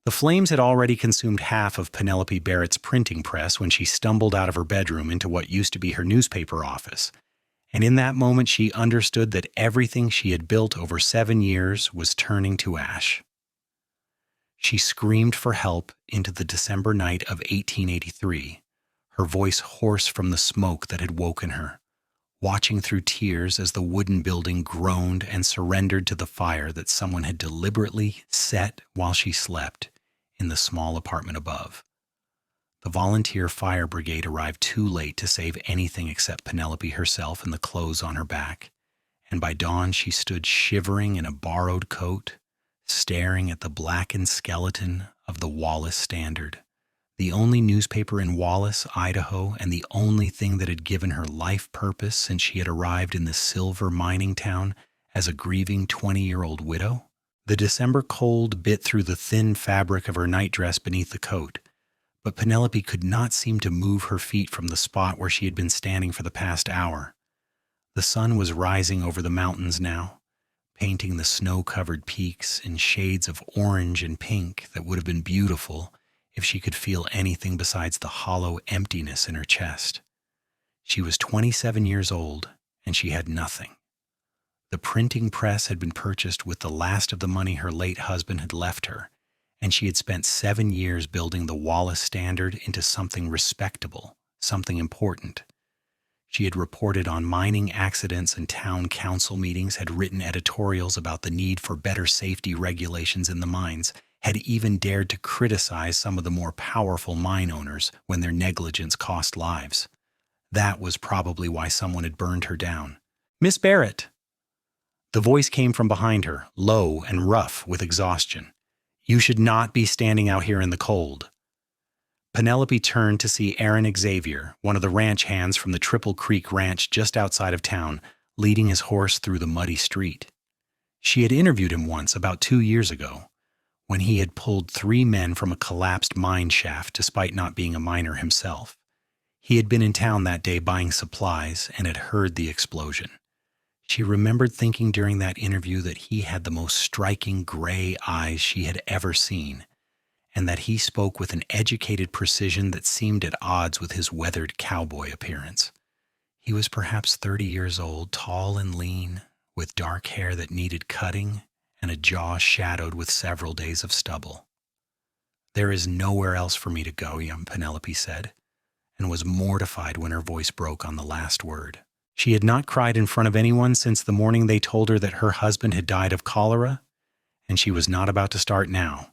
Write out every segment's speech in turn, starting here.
The flames had already consumed half of Penelope Barrett's printing press when she stumbled out of her bedroom into what used to be her newspaper office. And in that moment she understood that everything she had built over 7 years was turning to ash. She screamed for help into the December night of 1883, her voice hoarse from the smoke that had woken her, watching through tears as the wooden building groaned and surrendered to the fire that someone had deliberately set while she slept in the small apartment above. The volunteer fire brigade arrived too late to save anything except Penelope herself and the clothes on her back, and by dawn she stood shivering in a borrowed coat, staring at the blackened skeleton of the Wallace Standard, the only newspaper in Wallace, Idaho, and the only thing that had given her life purpose since she had arrived in the silver mining town as a grieving 20-year-old widow. The December cold bit through the thin fabric of her nightdress beneath the coat, but Penelope could not seem to move her feet from the spot where she had been standing for the past hour. The sun was rising over the mountains now, painting the snow-covered peaks in shades of orange and pink that would have been beautiful if she could feel anything besides the hollow emptiness in her chest. She was 27 years old, and she had nothing. The printing press had been purchased with the last of the money her late husband had left her, and she had spent 7 years building the Wallace Standard into something respectable, something important. She had reported on mining accidents and town council meetings, had written editorials about the need for better safety regulations in the mines, had even dared to criticize some of the more powerful mine owners when their negligence cost lives. That was probably why someone had burned her down. "Miss Barrett!" The voice came from behind her, low and rough with exhaustion. "You should not be standing out here in the cold." Penelope turned to see Aaron Xavier, one of the ranch hands from the Triple Creek Ranch just outside of town, leading his horse through the muddy street. She had interviewed him once about 2 years ago, when he had pulled 3 men from a collapsed mine shaft despite not being a miner himself. He had been in town that day buying supplies and had heard the explosion. She remembered thinking during that interview that he had the most striking gray eyes she had ever seen, and that he spoke with an educated precision that seemed at odds with his weathered cowboy appearance. He was perhaps 30 years old, tall and lean, with dark hair that needed cutting and a jaw shadowed with several days of stubble. "There is nowhere else for me to go," young Penelope said, and was mortified when her voice broke on the last word. She had not cried in front of anyone since the morning they told her that her husband had died of cholera, and she was not about to start now.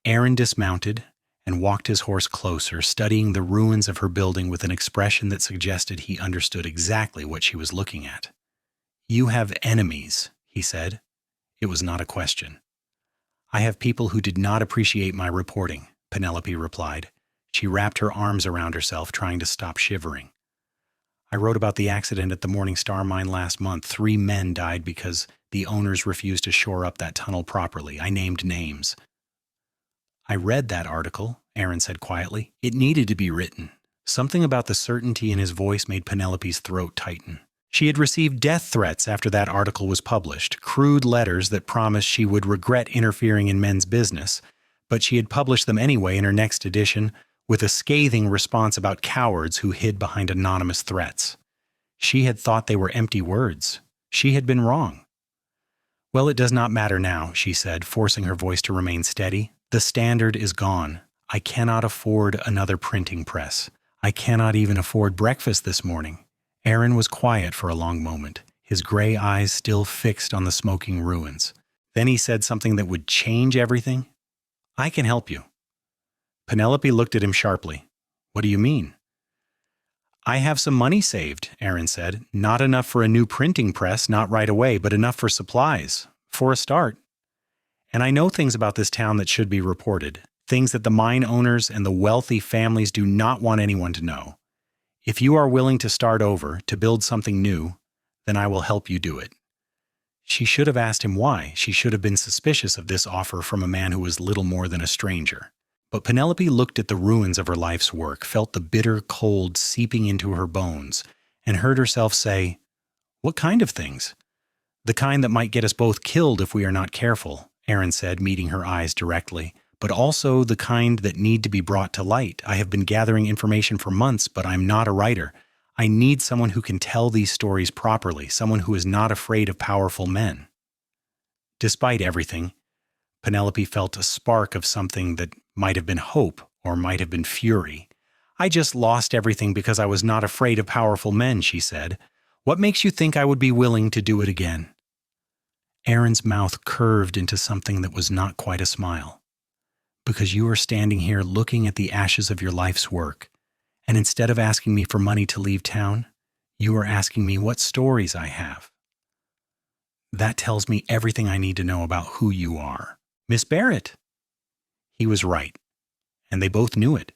Aaron dismounted and walked his horse closer, studying the ruins of her building with an expression that suggested he understood exactly what she was looking at. "You have enemies," he said. It was not a question. "I have people who did not appreciate my reporting," Penelope replied. She wrapped her arms around herself, trying to stop shivering. "I wrote about the accident at the Morning Star mine last month. 3 men died because the owners refused to shore up that tunnel properly. I named names." "I read that article," Aaron said quietly. "It needed to be written." Something about the certainty in his voice made Penelope's throat tighten. She had received death threats after that article was published, crude letters that promised she would regret interfering in men's business, but she had published them anyway in her next edition with a scathing response about cowards who hid behind anonymous threats. She had thought they were empty words. She had been wrong. "Well, it does not matter now," she said, forcing her voice to remain steady. "The Standard is gone. I cannot afford another printing press. I cannot even afford breakfast this morning." Aaron was quiet for a long moment, his gray eyes still fixed on the smoking ruins. Then he said something that would change everything. "I can help you." Penelope looked at him sharply. "What do you mean?" "I have some money saved," Aaron said. "Not enough for a new printing press, not right away, but enough for supplies, for a start. And I know things about this town that should be reported, things that the mine owners and the wealthy families do not want anyone to know. If you are willing to start over, to build something new, then I will help you do it." She should have asked him why. She should have been suspicious of this offer from a man who was little more than a stranger. But Penelope looked at the ruins of her life's work, felt the bitter cold seeping into her bones, and heard herself say, "What kind of things?" "The kind that might get us both killed if we are not careful," Aaron said, meeting her eyes directly, but also the kind that need to be brought to light. I have been gathering information for months, but I'm not a writer. I need someone who can tell these stories properly, someone who is not afraid of powerful men. Despite everything, Penelope felt a spark of something that might have been hope or might have been fury. I just lost everything because I was not afraid of powerful men, she said. What makes you think I would be willing to do it again? Aaron's mouth curved into something that was not quite a smile. Because you are standing here looking at the ashes of your life's work, and instead of asking me for money to leave town, you are asking me what stories I have. That tells me everything I need to know about who you are. Miss Barrett. He was right, and they both knew it.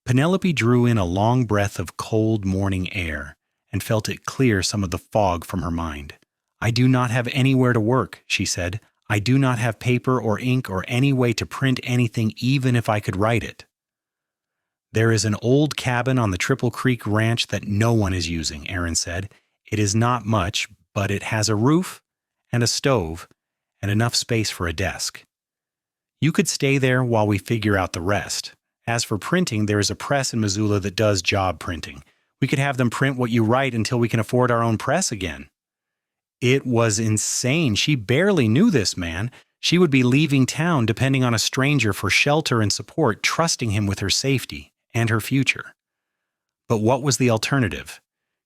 Penelope drew in a long breath of cold morning air and felt it clear some of the fog from her mind. I do not have anywhere to work, she said. I do not have paper or ink or any way to print anything even if I could write it. There is an old cabin on the Triple Creek Ranch that no one is using, Aaron said. It is not much, but it has a roof and a stove and enough space for a desk. You could stay there while we figure out the rest. As for printing, there is a press in Missoula that does job printing. We could have them print what you write until we can afford our own press again. It was insane. She barely knew this man. She would be leaving town depending on a stranger for shelter and support, trusting him with her safety and her future. But what was the alternative?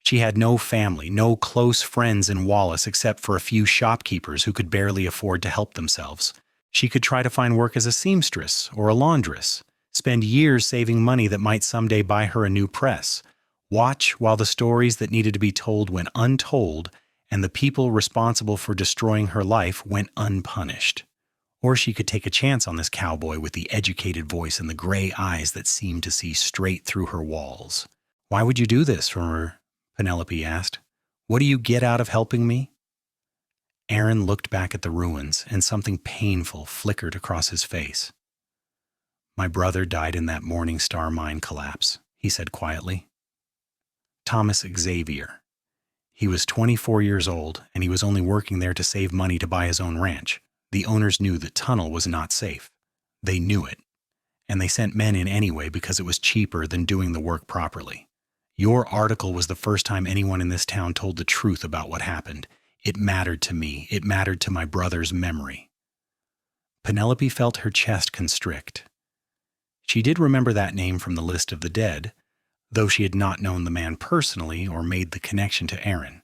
She had no family, no close friends in Wallace except for a few shopkeepers who could barely afford to help themselves. She could try to find work as a seamstress or a laundress, spend years saving money that might someday buy her a new press, watch while the stories that needed to be told went untold and the people responsible for destroying her life went unpunished. Or she could take a chance on this cowboy with the educated voice and the gray eyes that seemed to see straight through her walls. Why would you do this for her? Penelope asked. What do you get out of helping me? Aaron looked back at the ruins, and something painful flickered across his face. My brother died in that Morning Star mine collapse, he said quietly. Thomas Xavier. He was 24 years old, and he was only working there to save money to buy his own ranch. The owners knew the tunnel was not safe. They knew it, and they sent men in anyway because it was cheaper than doing the work properly. Your article was the first time anyone in this town told the truth about what happened. It mattered to me. It mattered to my brother's memory. Penelope felt her chest constrict. She did remember that name from the list of the dead, though she had not known the man personally or made the connection to Aaron.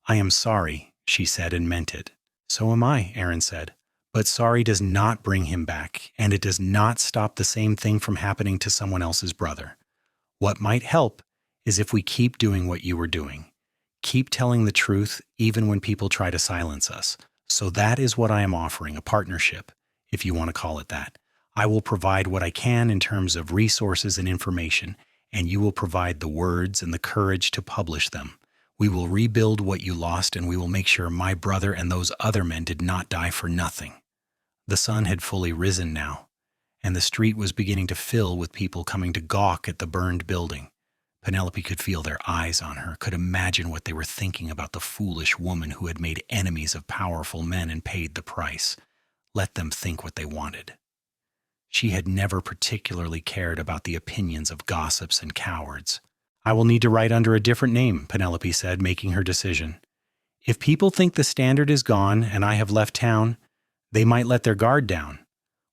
I am sorry, she said, and meant it. So am I, Aaron said. But sorry does not bring him back, and it does not stop the same thing from happening to someone else's brother. What might help is if we keep doing what you were doing. Keep telling the truth even when people try to silence us. So that is what I am offering, a partnership, if you want to call it that. I will provide what I can in terms of resources and information, and you will provide the words and the courage to publish them. We will rebuild what you lost, and we will make sure my brother and those other men did not die for nothing. The sun had fully risen now, and the street was beginning to fill with people coming to gawk at the burned building. Penelope could feel their eyes on her, could imagine what they were thinking about the foolish woman who had made enemies of powerful men and paid the price. Let them think what they wanted. She had never particularly cared about the opinions of gossips and cowards. I will need to write under a different name, Penelope said, making her decision. If people think the Standard is gone and I have left town, they might let their guard down.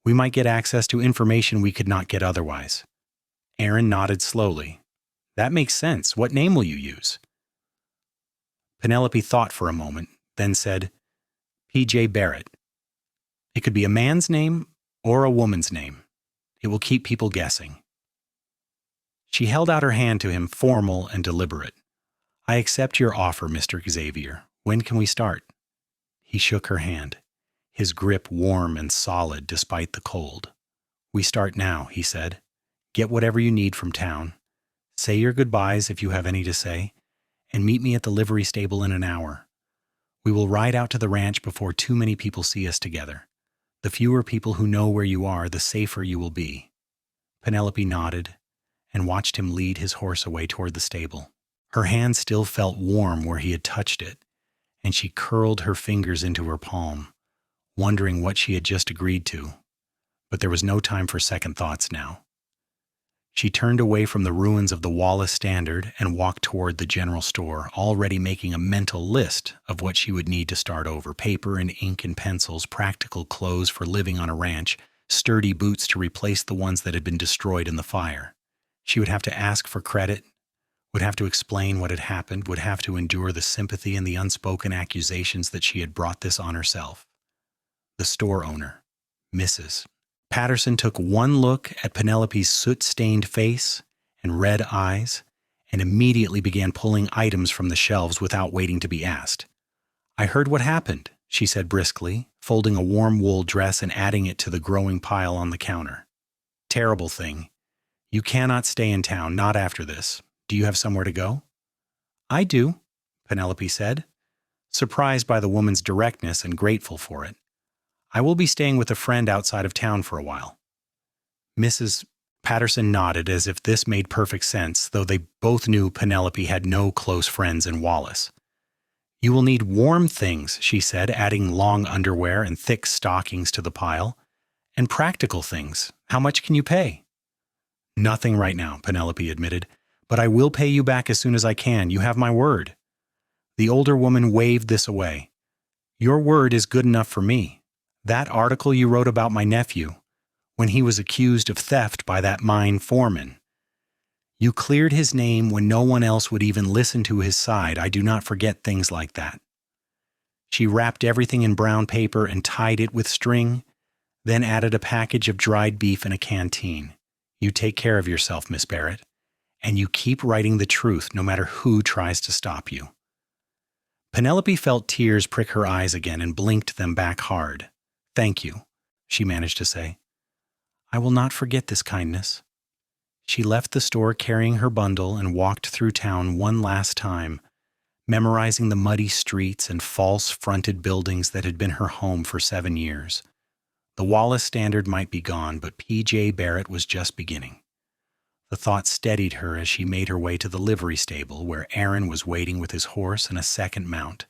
We might get access to information we could not get otherwise. Aaron nodded slowly. That makes sense. What name will you use? Penelope thought for a moment, then said, P.J. Barrett. It could be a man's name or a woman's name. It will keep people guessing. She held out her hand to him, formal and deliberate. I accept your offer, Mr. Xavier. When can we start? He shook her hand, his grip warm and solid despite the cold. We start now, he said. Get whatever you need from town. Say your goodbyes if you have any to say, and meet me at the livery stable in an hour. We will ride out to the ranch before too many people see us together. The fewer people who know where you are, the safer you will be. Penelope nodded and watched him lead his horse away toward the stable. Her hand still felt warm where he had touched it, and she curled her fingers into her palm. wondering what she had just agreed to. But there was no time for second thoughts now. She turned away from the ruins of the Wallace Standard and walked toward the general store, already making a mental list of what she would need to start over: paper and ink and pencils, practical clothes for living on a ranch, sturdy boots to replace the ones that had been destroyed in the fire. She would have to ask for credit, would have to explain what had happened, would have to endure the sympathy and the unspoken accusations that she had brought this on herself. The store owner, Mrs. Patterson, took one look at Penelope's soot-stained face and red eyes and immediately began pulling items from the shelves without waiting to be asked. "I heard what happened," she said briskly, folding a warm wool dress and adding it to the growing pile on the counter. "Terrible thing. You cannot stay in town, not after this. Do you have somewhere to go?" "I do," Penelope said, surprised by the woman's directness and grateful for it. "I will be staying with a friend outside of town for a while." Mrs. Patterson nodded as if this made perfect sense, though they both knew Penelope had no close friends in Wallace. "You will need warm things," she said, adding long underwear and thick stockings to the pile. "And practical things. How much can you pay?" "Nothing right now," Penelope admitted, "but I will pay you back as soon as I can. You have my word." The older woman waved this away. "Your word is good enough for me. That article you wrote about my nephew, when he was accused of theft by that mine foreman. You cleared his name when no one else would even listen to his side. I do not forget things like that." She wrapped everything in brown paper and tied it with string, then added a package of dried beef and a canteen. "You take care of yourself, Miss Barrett, and you keep writing the truth no matter who tries to stop you." Penelope felt tears prick her eyes again and blinked them back hard. "Thank you," she managed to say. "I will not forget this kindness." She left the store carrying her bundle and walked through town one last time, memorizing the muddy streets and false-fronted buildings that had been her home for 7 years. The Wallace Standard might be gone, but P.J. Barrett was just beginning. The thought steadied her as she made her way to the livery stable, where Aaron was waiting with his horse and a second mount,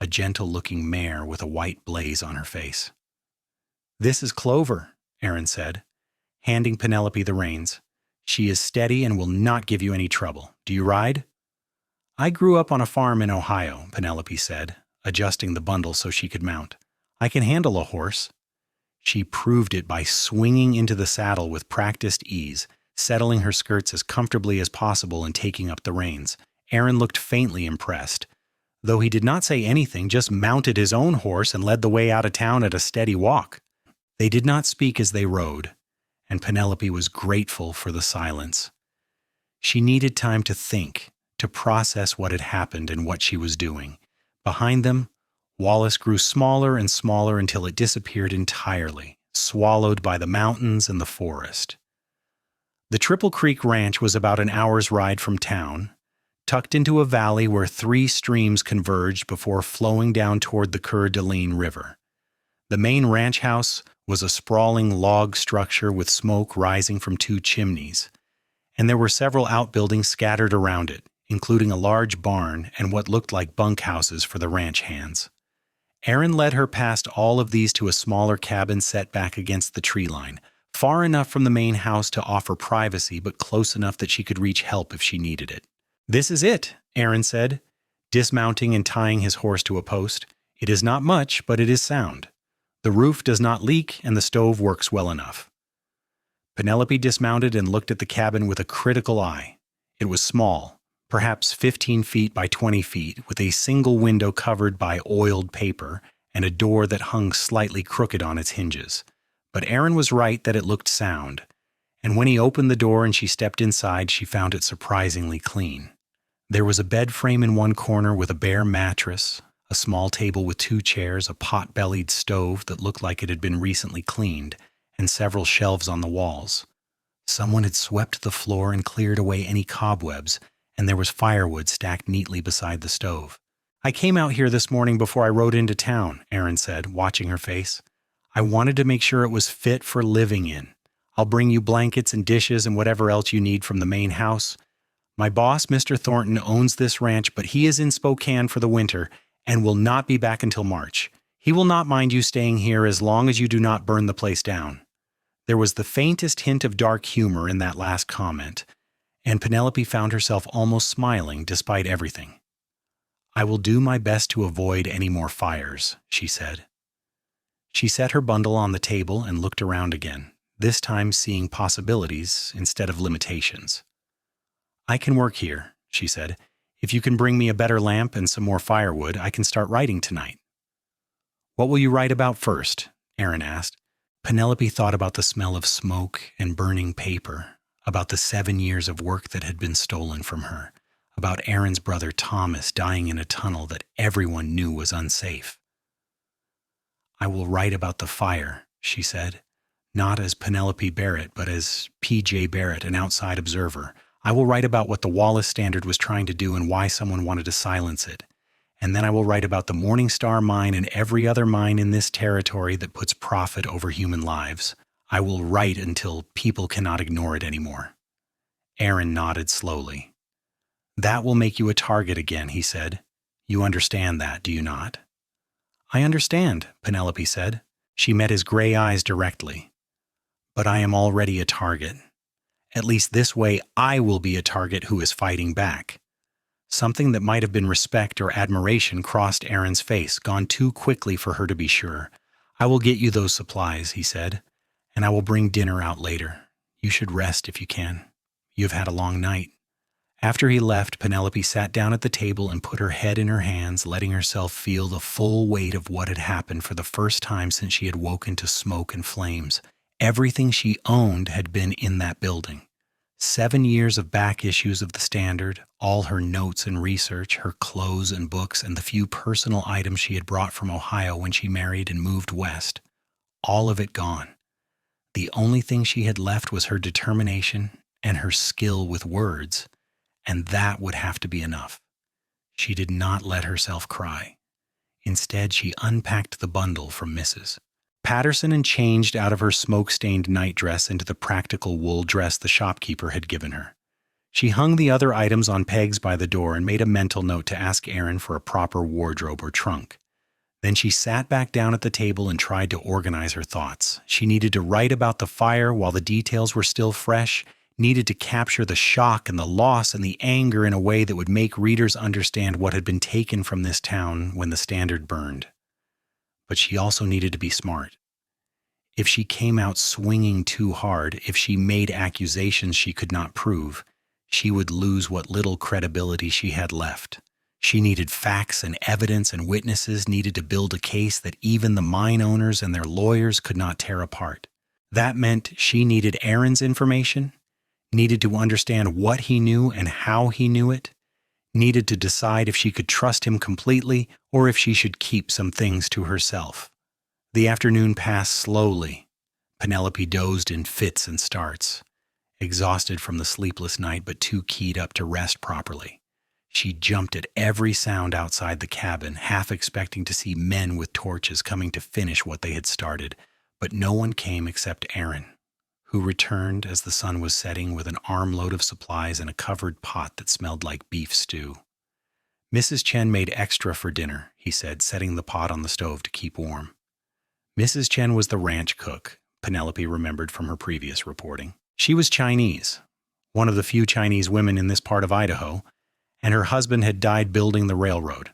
a gentle-looking mare with a white blaze on her face. "This is Clover," Aaron said, handing Penelope the reins. "She is steady and will not give you any trouble. Do you ride?" "I grew up on a farm in Ohio," Penelope said, adjusting the bundle so she could mount. "I can handle a horse." She proved it by swinging into the saddle with practiced ease, settling her skirts as comfortably as possible and taking up the reins. Aaron looked faintly impressed, though he did not say anything, just mounted his own horse and led the way out of town at a steady walk. They did not speak as they rode, and Penelope was grateful for the silence. She needed time to think, to process what had happened and what she was doing. Behind them, Wallace grew smaller and smaller until it disappeared entirely, swallowed by the mountains and the forest. The Triple Creek Ranch was about an hour's ride from town, tucked into a valley where 3 streams converged before flowing down toward the Coeur d'Alene River. The main ranch house was a sprawling log structure with smoke rising from 2 chimneys, and there were several outbuildings scattered around it, including a large barn and what looked like bunkhouses for the ranch hands. Aaron led her past all of these to a smaller cabin set back against the tree line, far enough from the main house to offer privacy, but close enough that she could reach help if she needed it. "This is it," Aaron said, dismounting and tying his horse to a post. "It is not much, but it is sound. The roof does not leak, and the stove works well enough." Penelope dismounted and looked at the cabin with a critical eye. It was small, perhaps 15 feet by 20 feet, with a single window covered by oiled paper and a door that hung slightly crooked on its hinges. But Aaron was right that it looked sound, and when he opened the door and she stepped inside, she found it surprisingly clean. There was a bed frame in one corner with a bare mattress, a small table with 2 chairs, a pot-bellied stove that looked like it had been recently cleaned, and several shelves on the walls. Someone had swept the floor and cleared away any cobwebs, and there was firewood stacked neatly beside the stove. "I came out here this morning before I rode into town," Aaron said, watching her face. "I wanted to make sure it was fit for living in. I'll bring you blankets and dishes and whatever else you need from the main house. My boss, Mr. Thornton, owns this ranch, but he is in Spokane for the winter and will not be back until March. He will not mind you staying here as long as you do not burn the place down." There was the faintest hint of dark humor in that last comment, and Penelope found herself almost smiling despite everything. "I will do my best to avoid any more fires," she said. She set her bundle on the table and looked around again, this time seeing possibilities instead of limitations. "I can work here," she said. "If you can bring me a better lamp and some more firewood, I can start writing tonight." "What will you write about first?" Aaron asked. Penelope thought about the smell of smoke and burning paper, about the 7 years of work that had been stolen from her, about Aaron's brother Thomas dying in a tunnel that everyone knew was unsafe. "I will write about the fire," she said, not as Penelope Barrett, but as P.J. Barrett, an outside observer. "I will write about what the Wallace Standard was trying to do and why someone wanted to silence it. And then I will write about the Morning Star mine and every other mine in this territory that puts profit over human lives. I will write until people cannot ignore it anymore." Aaron nodded slowly. "That will make you a target again," he said. "You understand that, do you not?" "I understand," Penelope said. She met his gray eyes directly. "But I am already a target. At least this way I will be a target who is fighting back." Something that might have been respect or admiration crossed Aaron's face, gone too quickly for her to be sure. "I will get you those supplies," he said, "and I will bring dinner out later. You should rest if you can. You have had a long night." After he left, Penelope sat down at the table and put her head in her hands, letting herself feel the full weight of what had happened for the first time since she had woken to smoke and flames. Everything she owned had been in that building. 7 years of back issues of the Standard, all her notes and research, her clothes and books, and the few personal items she had brought from Ohio when she married and moved west. All of it gone. The only thing she had left was her determination and her skill with words, and that would have to be enough. She did not let herself cry. Instead, she unpacked the bundle from Mrs. Patterson and changed out of her smoke-stained nightdress into the practical wool dress the shopkeeper had given her. She hung the other items on pegs by the door and made a mental note to ask Aaron for a proper wardrobe or trunk. Then she sat back down at the table and tried to organize her thoughts. She needed to write about the fire while the details were still fresh, needed to capture the shock and the loss and the anger in a way that would make readers understand what had been taken from this town when the Standard burned. But she also needed to be smart. If she came out swinging too hard, if she made accusations she could not prove, she would lose what little credibility she had left. She needed facts and evidence, and witnesses needed to build a case that even the mine owners and their lawyers could not tear apart. That meant she needed Aaron's information, needed to understand what he knew and how he knew it, needed to decide if she could trust him completely or if she should keep some things to herself. The afternoon passed slowly. Penelope dozed in fits and starts, exhausted from the sleepless night but too keyed up to rest properly. She jumped at every sound outside the cabin, half expecting to see men with torches coming to finish what they had started, but no one came except Aaron, who returned as the sun was setting with an armload of supplies and a covered pot that smelled like beef stew. "Mrs. Chen made extra for dinner," he said, setting the pot on the stove to keep warm. Mrs. Chen was the ranch cook, Penelope remembered from her previous reporting. She was Chinese, one of the few Chinese women in this part of Idaho, and her husband had died building the railroad.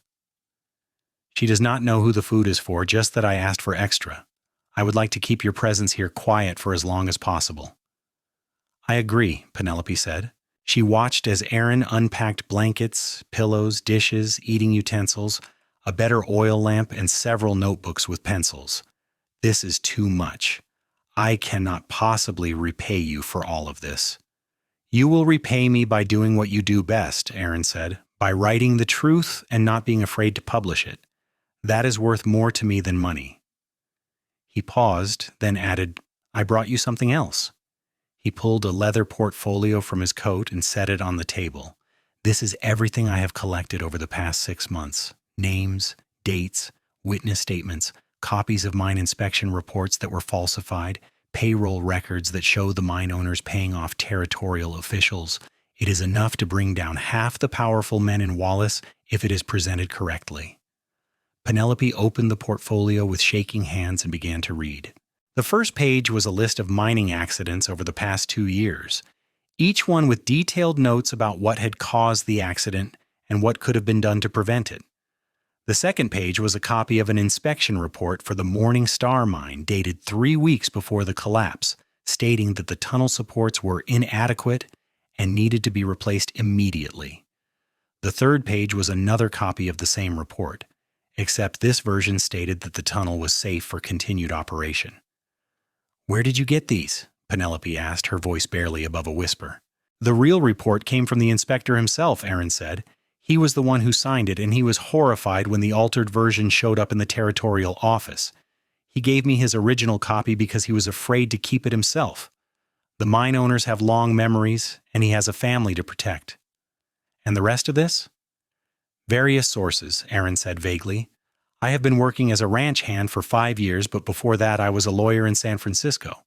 "She does not know who the food is for, just that I asked for extra. I would like to keep your presence here quiet for as long as possible." "I agree," Penelope said. She watched as Aaron unpacked blankets, pillows, dishes, eating utensils, a better oil lamp, and several notebooks with pencils. "This is too much. I cannot possibly repay you for all of this." "You will repay me by doing what you do best," Aaron said, "by writing the truth and not being afraid to publish it. That is worth more to me than money." He paused, then added, "I brought you something else." He pulled a leather portfolio from his coat and set it on the table. "This is everything I have collected over the past 6 months. Names, dates, witness statements, copies of mine inspection reports that were falsified, payroll records that show the mine owners paying off territorial officials. It is enough to bring down half the powerful men in Wallace if it is presented correctly." Penelope opened the portfolio with shaking hands and began to read. The first page was a list of mining accidents over the past 2 years, each one with detailed notes about what had caused the accident and what could have been done to prevent it. The second page was a copy of an inspection report for the Morning Star mine dated 3 weeks before the collapse, stating that the tunnel supports were inadequate and needed to be replaced immediately. The third page was another copy of the same report, except this version stated that the tunnel was safe for continued operation. "Where did you get these?" Penelope asked, her voice barely above a whisper. "The real report came from the inspector himself," Aaron said. "He was the one who signed it, and he was horrified when the altered version showed up in the territorial office. He gave me his original copy because he was afraid to keep it himself. The mine owners have long memories, and he has a family to protect." "And the rest of this?" "Various sources," Aaron said vaguely. "I have been working as a ranch hand for 5 years, but before that I was a lawyer in San Francisco.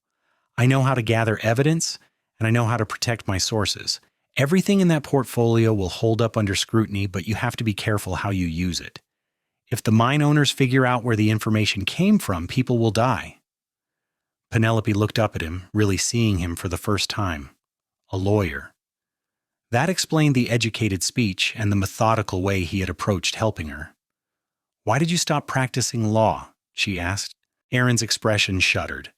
I know how to gather evidence, and I know how to protect my sources. Everything in that portfolio will hold up under scrutiny, but you have to be careful how you use it. If the mine owners figure out where the information came from, people will die." Penelope looked up at him, really seeing him for the first time. A lawyer. That explained the educated speech and the methodical way he had approached helping her. "Why did you stop practicing law?" she asked. Aaron's expression shuddered.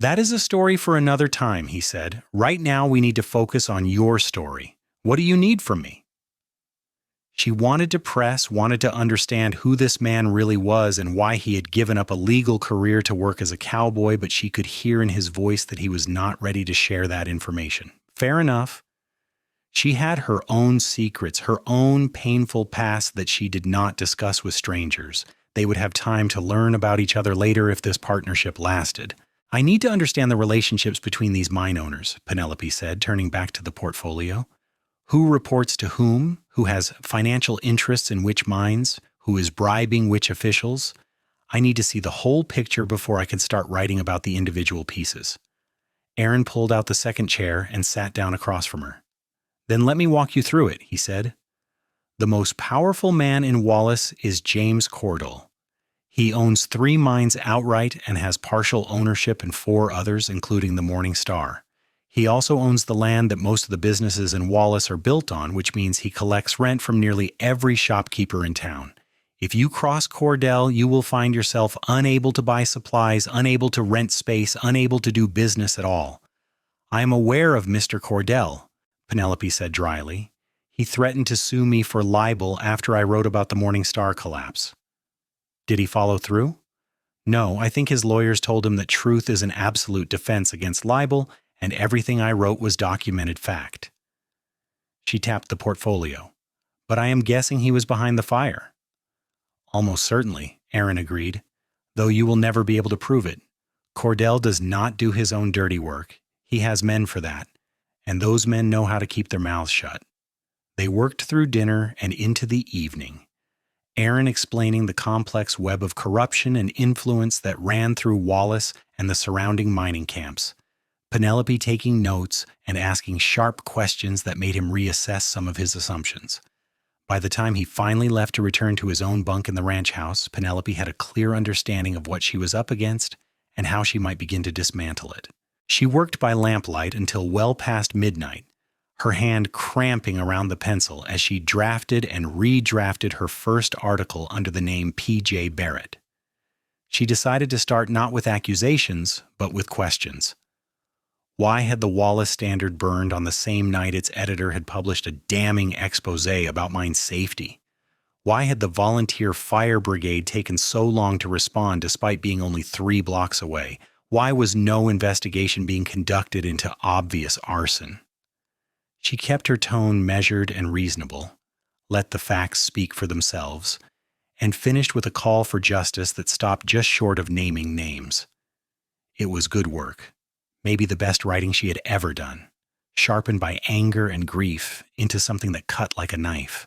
"That is a story for another time," he said. "Right now we need to focus on your story. What do you need from me?" She wanted to press, wanted to understand who this man really was and why he had given up a legal career to work as a cowboy, but she could hear in his voice that he was not ready to share that information. Fair enough. She had her own secrets, her own painful past that she did not discuss with strangers. They would have time to learn about each other later if this partnership lasted. "I need to understand the relationships between these mine owners," Penelope said, turning back to the portfolio. "Who reports to whom? Who has financial interests in which mines? Who is bribing which officials? I need to see the whole picture before I can start writing about the individual pieces." Aaron pulled out the second chair and sat down across from her. "Then let me walk you through it," he said. "The most powerful man in Wallace is James Cordell. He owns 3 mines outright and has partial ownership in 4 others, including the Morning Star. He also owns the land that most of the businesses in Wallace are built on, which means he collects rent from nearly every shopkeeper in town. If you cross Cordell, you will find yourself unable to buy supplies, unable to rent space, unable to do business at all. I am aware of Mr. Cordell," Penelope said dryly. "He threatened to sue me for libel after I wrote about the Morning Star collapse." "Did he follow through?" "No, I think his lawyers told him that truth is an absolute defense against libel, and everything I wrote was documented fact." She tapped the portfolio. "But I am guessing he was behind the fire." "Almost certainly," Aaron agreed, "though you will never be able to prove it. Cordell does not do his own dirty work. He has men for that, and those men know how to keep their mouths shut." They worked through dinner and into the evening, Aaron explaining the complex web of corruption and influence that ran through Wallace and the surrounding mining camps, Penelope taking notes and asking sharp questions that made him reassess some of his assumptions. By the time he finally left to return to his own bunk in the ranch house, Penelope had a clear understanding of what she was up against and how she might begin to dismantle it. She worked by lamplight until well past midnight, her hand cramping around the pencil as she drafted and redrafted her first article under the name P.J. Barrett. She decided to start not with accusations, but with questions. Why had the Wallace Standard burned on the same night its editor had published a damning exposé about mine safety? Why had the volunteer fire brigade taken so long to respond despite being only 3 blocks away? Why was no investigation being conducted into obvious arson? She kept her tone measured and reasonable, let the facts speak for themselves, and finished with a call for justice that stopped just short of naming names. It was good work, maybe the best writing she had ever done, sharpened by anger and grief into something that cut like a knife.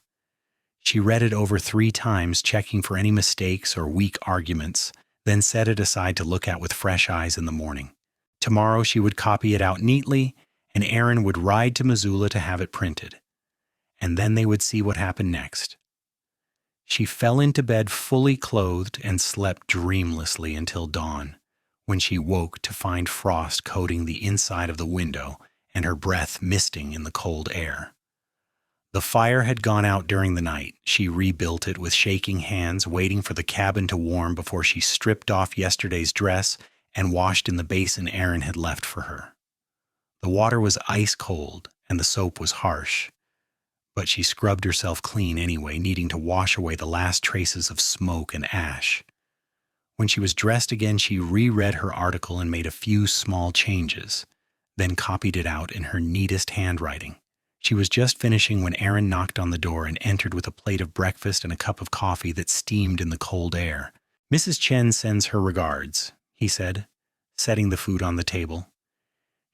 She read it over 3 times, checking for any mistakes or weak arguments, then set it aside to look at with fresh eyes in the morning. Tomorrow she would copy it out neatly, and Aaron would ride to Missoula to have it printed. And then they would see what happened next. She fell into bed fully clothed and slept dreamlessly until dawn, when she woke to find frost coating the inside of the window and her breath misting in the cold air. The fire had gone out during the night. She rebuilt it with shaking hands, waiting for the cabin to warm before she stripped off yesterday's dress and washed in the basin Aaron had left for her. The water was ice cold and the soap was harsh, but she scrubbed herself clean anyway, needing to wash away the last traces of smoke and ash. When she was dressed again, she reread her article and made a few small changes, then copied it out in her neatest handwriting. She was just finishing when Aaron knocked on the door and entered with a plate of breakfast and a cup of coffee that steamed in the cold air. "Mrs. Chen sends her regards," he said, setting the food on the table.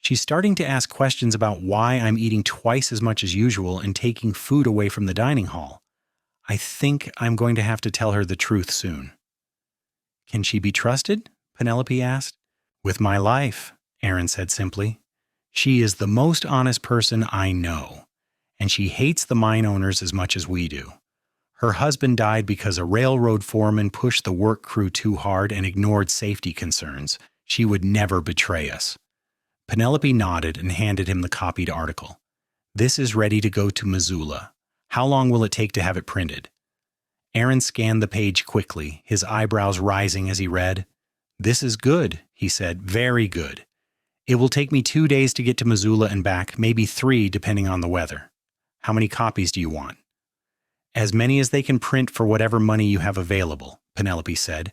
"She's starting to ask questions about why I'm eating twice as much as usual and taking food away from the dining hall. I think I'm going to have to tell her the truth soon." "Can she be trusted?" Penelope asked. "With my life," Aaron said simply. "She is the most honest person I know, and she hates the mine owners as much as we do. Her husband died because a railroad foreman pushed the work crew too hard and ignored safety concerns. She would never betray us." Penelope nodded and handed him the copied article. "This is ready to go to Missoula. How long will it take to have it printed?" Aaron scanned the page quickly, his eyebrows rising as he read. "This is good," he said, "very good. It will take me 2 days to get to Missoula and back, maybe 3 depending on the weather. How many copies do you want?" "As many as they can print for whatever money you have available," Penelope said.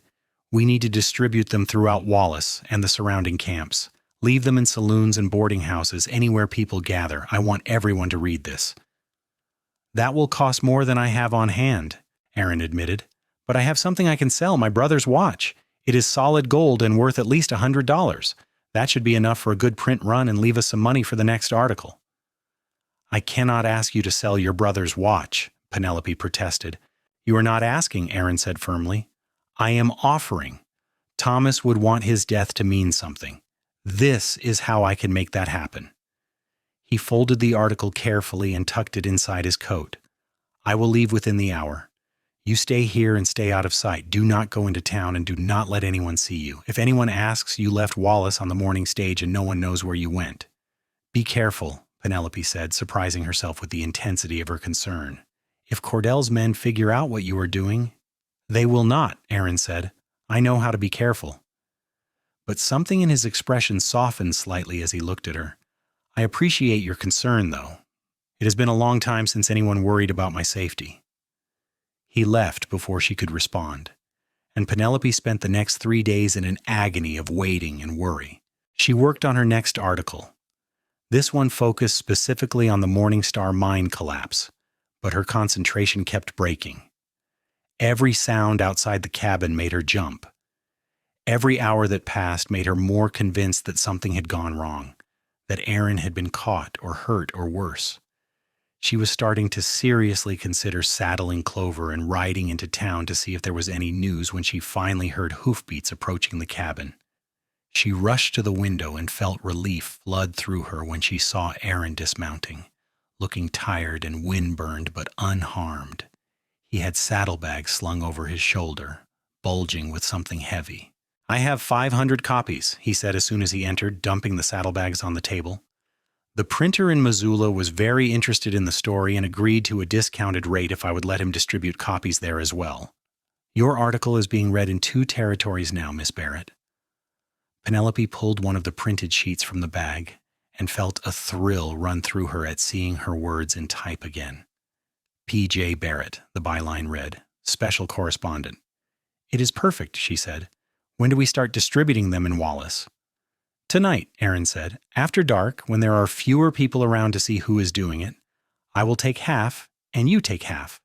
"We need to distribute them throughout Wallace and the surrounding camps. Leave them in saloons and boarding houses, anywhere people gather. I want everyone to read this." "That will cost more than I have on hand," Aaron admitted. "But I have something I can sell, my brother's watch. It is solid gold and worth at least $100. That should be enough for a good print run and leave us some money for the next article." "I cannot ask you to sell your brother's watch," Penelope protested. "You are not asking," Aaron said firmly. "I am offering. Thomas would want his death to mean something. This is how I can make that happen." He folded the article carefully and tucked it inside his coat. "I will leave within the hour. You stay here and stay out of sight. Do not go into town and do not let anyone see you. If anyone asks, you left Wallace on the morning stage and no one knows where you went." "Be careful," Penelope said, surprising herself with the intensity of her concern. "If Cordell's men figure out what you are doing—" "They will not," Aaron said. "I know how to be careful." But something in his expression softened slightly as he looked at her. "I appreciate your concern, though. It has been a long time since anyone worried about my safety." He left before she could respond, and Penelope spent the next 3 days in an agony of waiting and worry. She worked on her next article. This one focused specifically on the Morningstar mine collapse, but her concentration kept breaking. Every sound outside the cabin made her jump. Every hour that passed made her more convinced that something had gone wrong, that Aaron had been caught or hurt or worse. She was starting to seriously consider saddling Clover and riding into town to see if there was any news when she finally heard hoofbeats approaching the cabin. She rushed to the window and felt relief flood through her when she saw Aaron dismounting, looking tired and wind-burned but unharmed. He had saddlebags slung over his shoulder, bulging with something heavy. "I have 500 copies," he said as soon as he entered, dumping the saddlebags on the table. The printer in Missoula was very interested in the story and agreed to a discounted rate if I would let him distribute copies there as well. "Your article is being read in 2 territories now, Miss Barrett." Penelope pulled one of the printed sheets from the bag and felt a thrill run through her at seeing her words in type again. "P.J. Barrett," the byline read, "Special Correspondent." "It is perfect," she said. "When do we start distributing them in Wallace?" "Tonight," Aaron said. "After dark, when there are fewer people around to see who is doing it. I will take half, and you take half.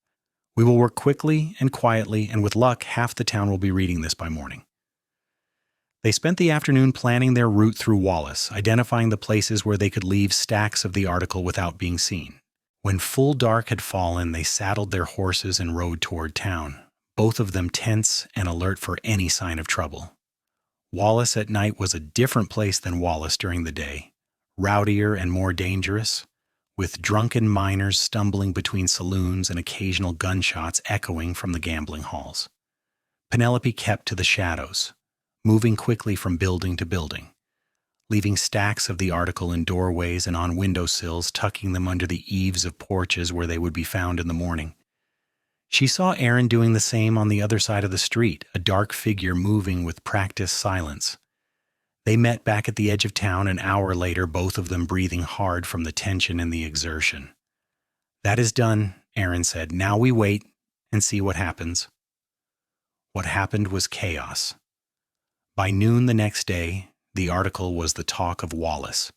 We will work quickly and quietly, and with luck, half the town will be reading this by morning." They spent the afternoon planning their route through Wallace, identifying the places where they could leave stacks of the article without being seen. When full dark had fallen, they saddled their horses and rode toward town, both of them tense and alert for any sign of trouble. Wallace at night was a different place than Wallace during the day, rowdier and more dangerous. with drunken miners stumbling between saloons and occasional gunshots echoing from the gambling halls. Penelope kept to the shadows, moving quickly from building to building, leaving stacks of the article in doorways and on windowsills, tucking them under the eaves of porches where they would be found in the morning. She saw Aaron doing the same on the other side of the street, a dark figure moving with practiced silence. They met back at the edge of town an hour later, both of them breathing hard from the tension and the exertion. "That is done," Aaron said. "Now we wait and see what happens." What happened was chaos. By noon the next day, the article was the talk of Wallace.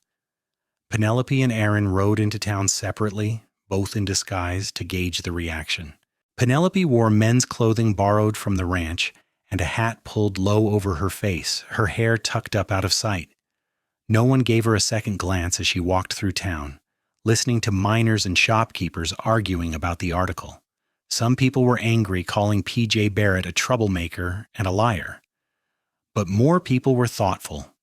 Penelope and Aaron rode into town separately, both in disguise, to gauge the reaction. Penelope wore men's clothing borrowed from the ranch and a hat pulled low over her face, her hair tucked up out of sight. No one gave her a second glance as she walked through town, listening to miners and shopkeepers arguing about the article. Some people were angry, calling P.J. Barrett a troublemaker and a liar. But more people were thoughtful,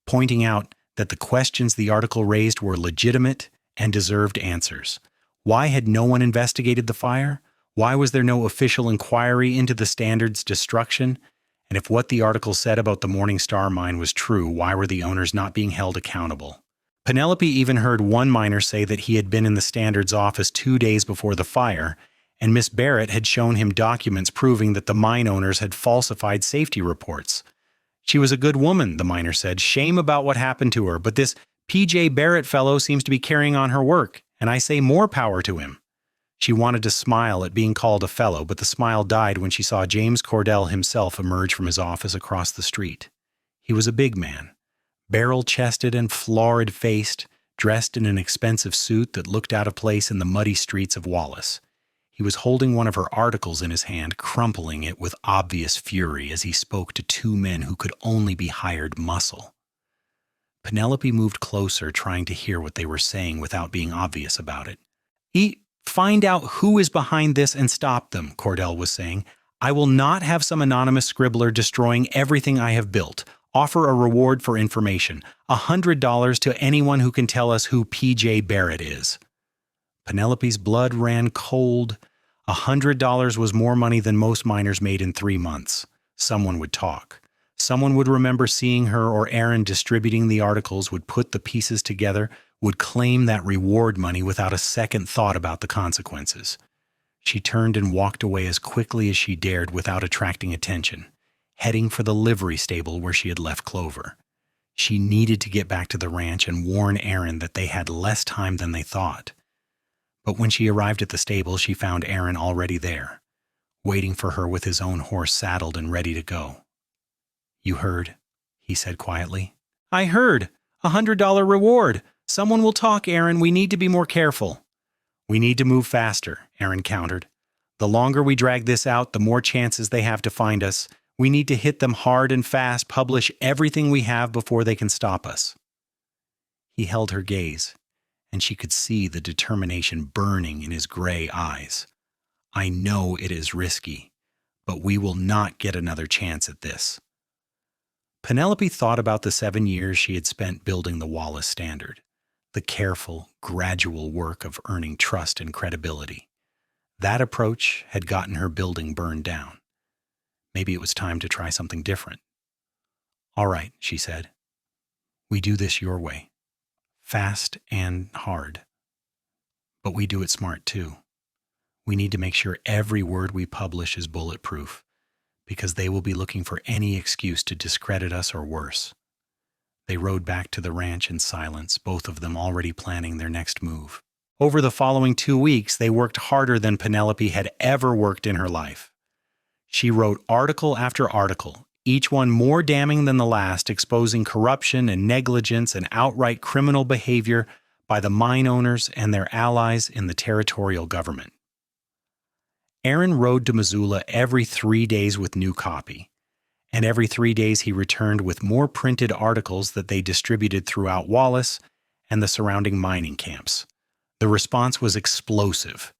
pointing out that the questions the article raised were legitimate and deserved answers. Why had no one investigated the fire? Why was there no official inquiry into the Standard's destruction? And if what the article said about the Morning Star mine was true, why were the owners not being held accountable? Penelope even heard one miner say that he had been in the Standard's office 2 days before the fire, and Miss Barrett had shown him documents proving that the mine owners had falsified safety reports. "She was a good woman," the miner said. "Shame about what happened to her, but this P.J. Barrett fellow seems to be carrying on her work, and I say more power to him." She wanted to smile at being called a fellow, but the smile died when she saw James Cordell himself emerge from his office across the street. He was a big man, barrel-chested and florid-faced, dressed in an expensive suit that looked out of place in the muddy streets of Wallace. He was holding one of her articles in his hand, crumpling it with obvious fury as he spoke to two men who could only be hired muscle. Penelope moved closer, trying to hear what they were saying without being obvious about it. "Find out who is behind this and stop them," Cordell was saying. "I will not have some anonymous scribbler destroying everything I have built. Offer a reward for information, $100 to anyone who can tell us who P.J. Barrett is." Penelope's blood ran cold. $100 was more money than most miners made in 3 months. Someone would talk. Someone would remember seeing her or Aaron distributing the articles, would put the pieces together, would claim that reward money without a second thought about the consequences. She turned and walked away as quickly as she dared without attracting attention, heading for the livery stable where she had left Clover. She needed to get back to the ranch and warn Aaron that they had less time than they thought. But when she arrived at the stable, she found Aaron already there, waiting for her with his own horse saddled and ready to go. "You heard," he said quietly. "I heard. $100 reward. Someone will talk, Aaron. We need to be more careful." "We need to move faster," Aaron countered. "The longer we drag this out, the more chances they have to find us. We need to hit them hard and fast, publish everything we have before they can stop us." He held her gaze, and she could see the determination burning in his gray eyes. "I know it is risky, but we will not get another chance at this." Penelope thought about the 7 years she had spent building the Wallace Standard, the careful, gradual work of earning trust and credibility. That approach had gotten her building burned down. Maybe it was time to try something different. "All right," she said. "We do this your way. Fast and hard. But we do it smart too. We need to make sure every word we publish is bulletproof, because they will be looking for any excuse to discredit us or worse." They rode back to the ranch in silence, both of them already planning their next move. Over the following 2 weeks, they worked harder than Penelope had ever worked in her life. She wrote article after article, each one more damning than the last, exposing corruption and negligence and outright criminal behavior by the mine owners and their allies in the territorial government. Aaron rode to Missoula every 3 days with new copy, and every 3 days he returned with more printed articles that they distributed throughout Wallace and the surrounding mining camps. The response was explosive.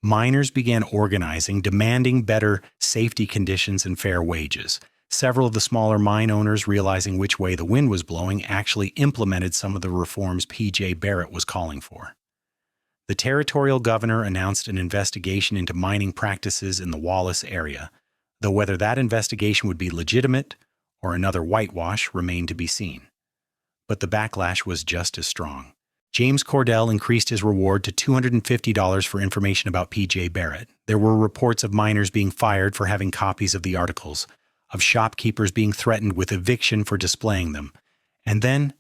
Miners began organizing, demanding better safety conditions and fair wages. Several of the smaller mine owners, realizing which way the wind was blowing, actually implemented some of the reforms P.J. Barrett was calling for. The territorial governor announced an investigation into mining practices in the Wallace area, though whether that investigation would be legitimate or another whitewash remained to be seen. But the backlash was just as strong. James Cordell increased his reward to $250 for information about P.J. Barrett. There were reports of miners being fired for having copies of the articles, of shopkeepers being threatened with eviction for displaying them. And then,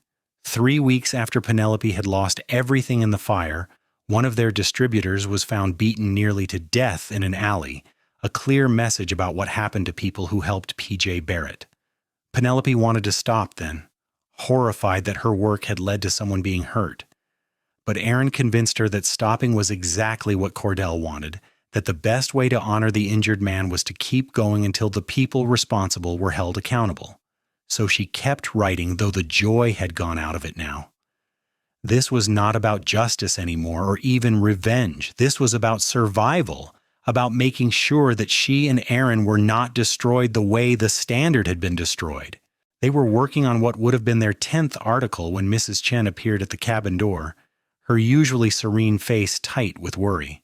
3 weeks after Penelope had lost everything in the fire, one of their distributors was found beaten nearly to death in an alley, a clear message about what happened to people who helped P.J. Barrett. Penelope wanted to stop then, horrified that her work had led to someone being hurt. But Aaron convinced her that stopping was exactly what Cordell wanted, that the best way to honor the injured man was to keep going until the people responsible were held accountable. So she kept writing, though the joy had gone out of it now. This was not about justice anymore or even revenge. This was about survival, about making sure that she and Aaron were not destroyed the way the Standard had been destroyed. They were working on what would have been their 10th article when Mrs. Chen appeared at the cabin door, her usually serene face tight with worry.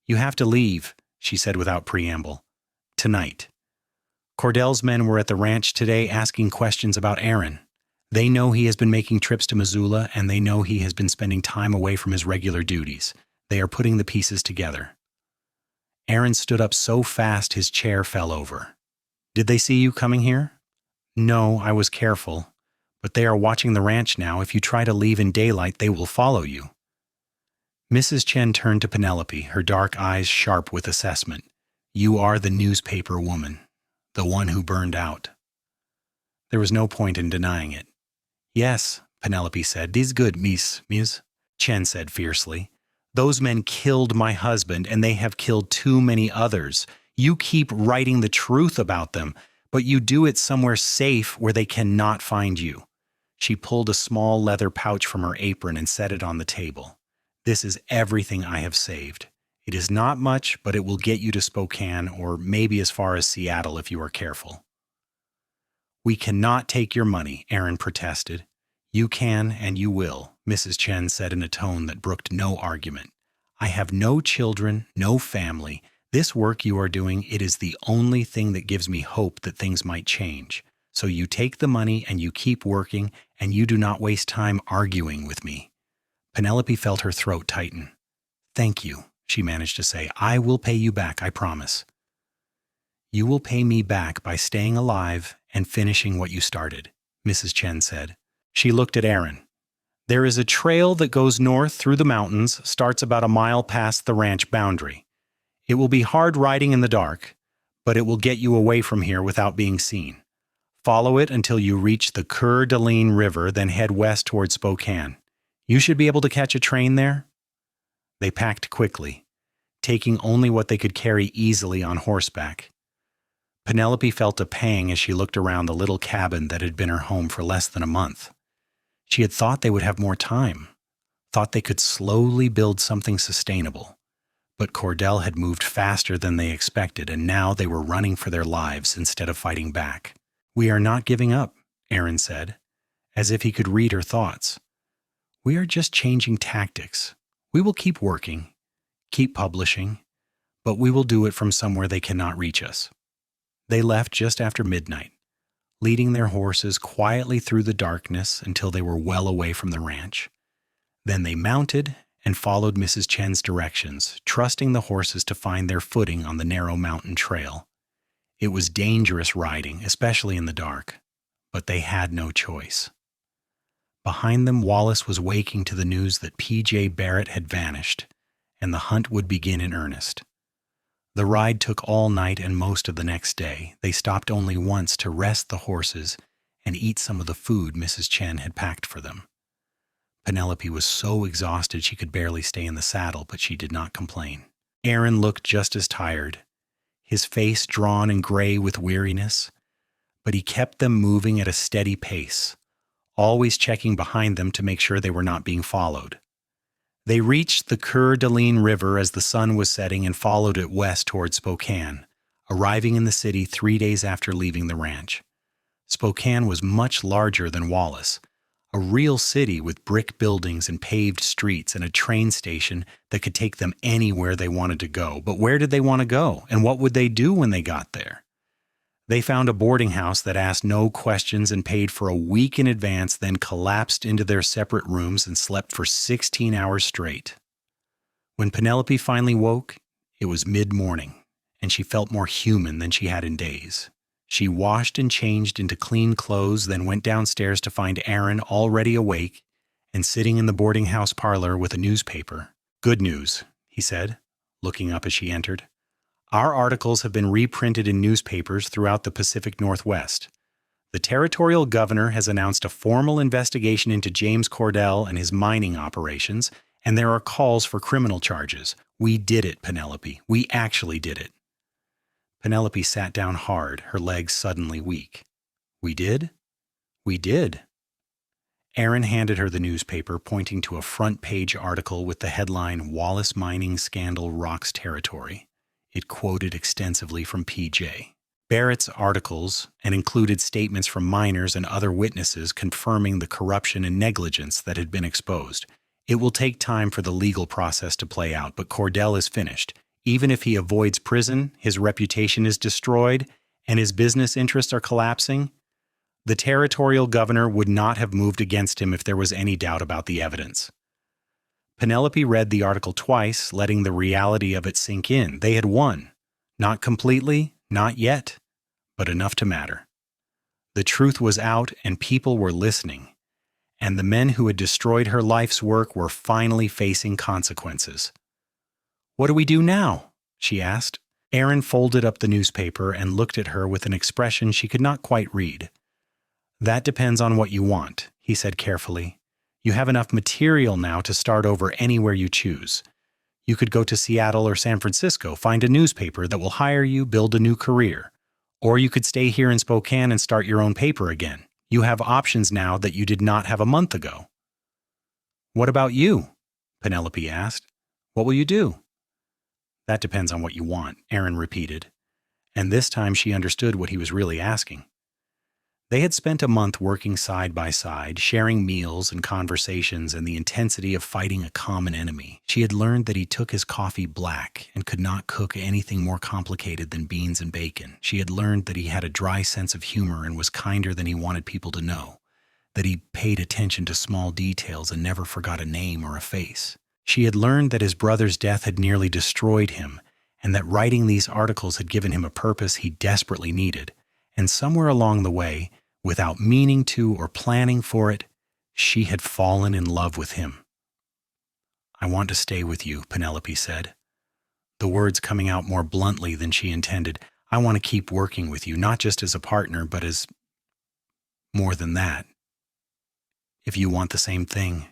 "You have to leave," she said without preamble. "Tonight." Cordell's men were at the ranch today asking questions about Aaron. They know he has been making trips to Missoula, and they know he has been spending time away from his regular duties. They are putting the pieces together. Aaron stood up so fast his chair fell over. "Did they see you coming here?" "No, I was careful. But they are watching the ranch now. If you try to leave in daylight, they will follow you." Mrs. Chen turned to Penelope, her dark eyes sharp with assessment. "You are the newspaper woman, the one who burned out." There was no point in denying it. "Yes," Penelope said. "'Tis good, Miss," Chen said fiercely. "Those men killed my husband, and they have killed too many others. You keep writing the truth about them, but you do it somewhere safe where they cannot find you." She pulled a small leather pouch from her apron and set it on the table. "This is everything I have saved. It is not much, but it will get you to Spokane, or maybe as far as Seattle if you are careful." "We cannot take your money," Aaron protested. "You can and you will," Mrs. Chen said in a tone that brooked no argument. "I have no children, no family. This work you are doing, it is the only thing that gives me hope that things might change. So you take the money and you keep working, and you do not waste time arguing with me." Penelope felt her throat tighten. "Thank you," she managed to say. "I will pay you back, I promise." "You will pay me back by staying alive and finishing what you started," Mrs. Chen said. She looked at Aaron. "There is a trail that goes north through the mountains, starts about a mile past the ranch boundary. It will be hard riding in the dark, but it will get you away from here without being seen. Follow it until you reach the Coeur d'Alene River, then head west toward Spokane. You should be able to catch a train there." They packed quickly, taking only what they could carry easily on horseback. Penelope felt a pang as she looked around the little cabin that had been her home for less than a month. She had thought they would have more time, thought they could slowly build something sustainable. But Cordell had moved faster than they expected, and now they were running for their lives instead of fighting back. "We are not giving up," Aaron said, as if he could read her thoughts. "We are just changing tactics. We will keep working, keep publishing, but we will do it from somewhere they cannot reach us." They left just after midnight, leading their horses quietly through the darkness until they were well away from the ranch. Then they mounted and followed Mrs. Chen's directions, trusting the horses to find their footing on the narrow mountain trail. It was dangerous riding, especially in the dark, but they had no choice. Behind them, Wallace was waking to the news that P.J. Barrett had vanished, and the hunt would begin in earnest. The ride took all night and most of the next day. They stopped only once to rest the horses and eat some of the food Mrs. Chen had packed for them. Penelope was so exhausted she could barely stay in the saddle, but she did not complain. Aaron looked just as tired, his face drawn and gray with weariness, but he kept them moving at a steady pace, always checking behind them to make sure they were not being followed. They reached the Coeur d'Alene River as the sun was setting and followed it west toward Spokane, arriving in the city 3 days after leaving the ranch. Spokane was much larger than Wallace, A real city with brick buildings and paved streets and a train station that could take them anywhere they wanted to go. But where did they want to go? And what would they do when they got there? They found a boarding house that asked no questions and paid for a week in advance, then collapsed into their separate rooms and slept for 16 hours straight. When Penelope finally woke, it was mid-morning, and she felt more human than she had in days. She washed and changed into clean clothes, then went downstairs to find Aaron already awake and sitting in the boarding house parlor with a newspaper. "Good news," he said, looking up as she entered. "Our articles have been reprinted in newspapers throughout the Pacific Northwest. The territorial governor has announced a formal investigation into James Cordell and his mining operations, and there are calls for criminal charges. We did it, Penelope. We actually did it." Penelope sat down hard, her legs suddenly weak. "We did? We did." Aaron handed her the newspaper, pointing to a front-page article with the headline, "Wallace Mining Scandal Rocks Territory." It quoted extensively from P.J. Barrett's articles and included statements from miners and other witnesses confirming the corruption and negligence that had been exposed. "It will take time for the legal process to play out, but Cordell is finished. Even if he avoids prison, his reputation is destroyed, and his business interests are collapsing. The territorial governor would not have moved against him if there was any doubt about the evidence." Penelope read the article twice, letting the reality of it sink in. They had won. Not completely, not yet, but enough to matter. The truth was out, and people were listening. And the men who had destroyed her life's work were finally facing consequences. "What do we do now?" she asked. Aaron folded up the newspaper and looked at her with an expression she could not quite read. "That depends on what you want," he said carefully. "You have enough material now to start over anywhere you choose. You could go to Seattle or San Francisco, find a newspaper that will hire you, build a new career. Or you could stay here in Spokane and start your own paper again. You have options now that you did not have a month ago." "What about you?" Penelope asked. "What will you do?" "That depends on what you want," Aaron repeated. And this time she understood what he was really asking. They had spent a month working side by side, sharing meals and conversations and the intensity of fighting a common enemy. She had learned that he took his coffee black and could not cook anything more complicated than beans and bacon. She had learned that he had a dry sense of humor and was kinder than he wanted people to know, that he paid attention to small details and never forgot a name or a face. She had learned that his brother's death had nearly destroyed him, and that writing these articles had given him a purpose he desperately needed. And somewhere along the way, without meaning to or planning for it, she had fallen in love with him. "I want to stay with you," Penelope said, the words coming out more bluntly than she intended. "I want to keep working with you, not just as a partner, but as more than that. If you want the same thing."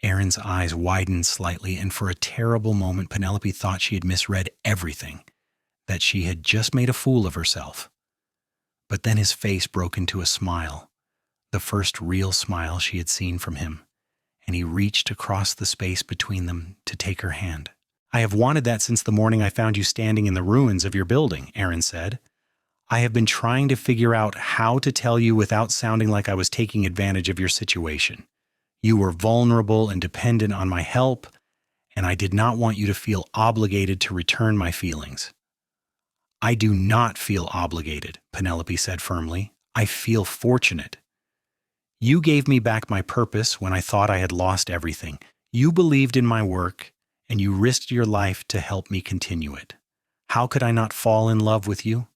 Aaron's eyes widened slightly, and for a terrible moment Penelope thought she had misread everything, that she had just made a fool of herself. But then his face broke into a smile, the first real smile she had seen from him, and he reached across the space between them to take her hand. "I have wanted that since the morning I found you standing in the ruins of your building," Aaron said. "I have been trying to figure out how to tell you without sounding like I was taking advantage of your situation. You were vulnerable and dependent on my help, and I did not want you to feel obligated to return my feelings." "I do not feel obligated," Penelope said firmly. "I feel fortunate. You gave me back my purpose when I thought I had lost everything. You believed in my work, and you risked your life to help me continue it. How could I not fall in love with you?"